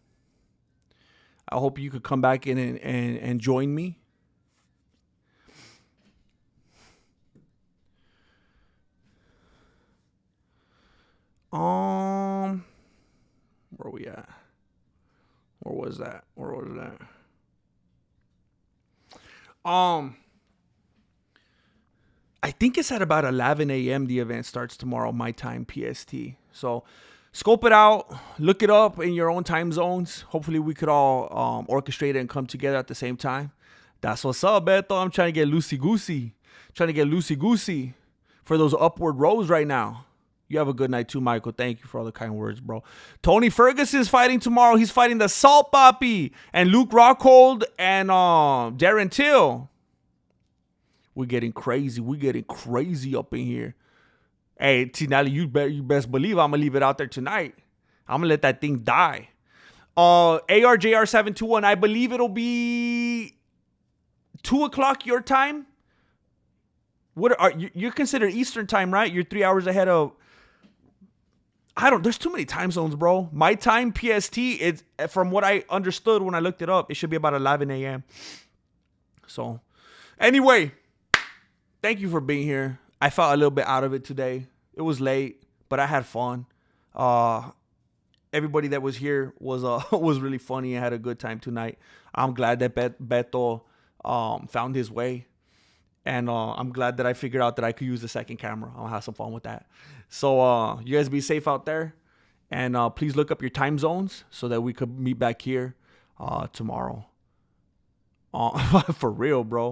I hope you could come back in and join me. Where we at? Where was that? I think it's at about 11 a.m. the event starts tomorrow, my time, PST. So scope it out, look it up in your own time zones. Hopefully we could all orchestrate it and come together at the same time. That's what's up, Beto. I'm trying to get loosey-goosey. For those upward rows right now. You have a good night too, Michael. Thank you for all the kind words, bro. Tony Ferguson is fighting tomorrow. He's fighting the Salt Papi and Luke Rockhold and Darren Till. We're getting crazy. Up in here. Hey, Tinali, you best believe I'm going to leave it out there tonight. I'm going to let that thing die. ARJR721, I believe it'll be 2 o'clock your time. What are you're considered Eastern time, right? You're 3 hours ahead of... there's too many time zones, bro. My time, PST, it's from what I understood when I looked it up, it should be about 11 a.m. So, anyway, thank you for being here. I felt a little bit out of it today. It was late, but I had fun. Everybody that was here was was really funny and had a good time tonight. I'm glad that Beto found his way. And I'm glad that I figured out that I could use the second camera. I'll have some fun with that. So you guys be safe out there. And please look up your time zones so that we could meet back here tomorrow. For real, bro.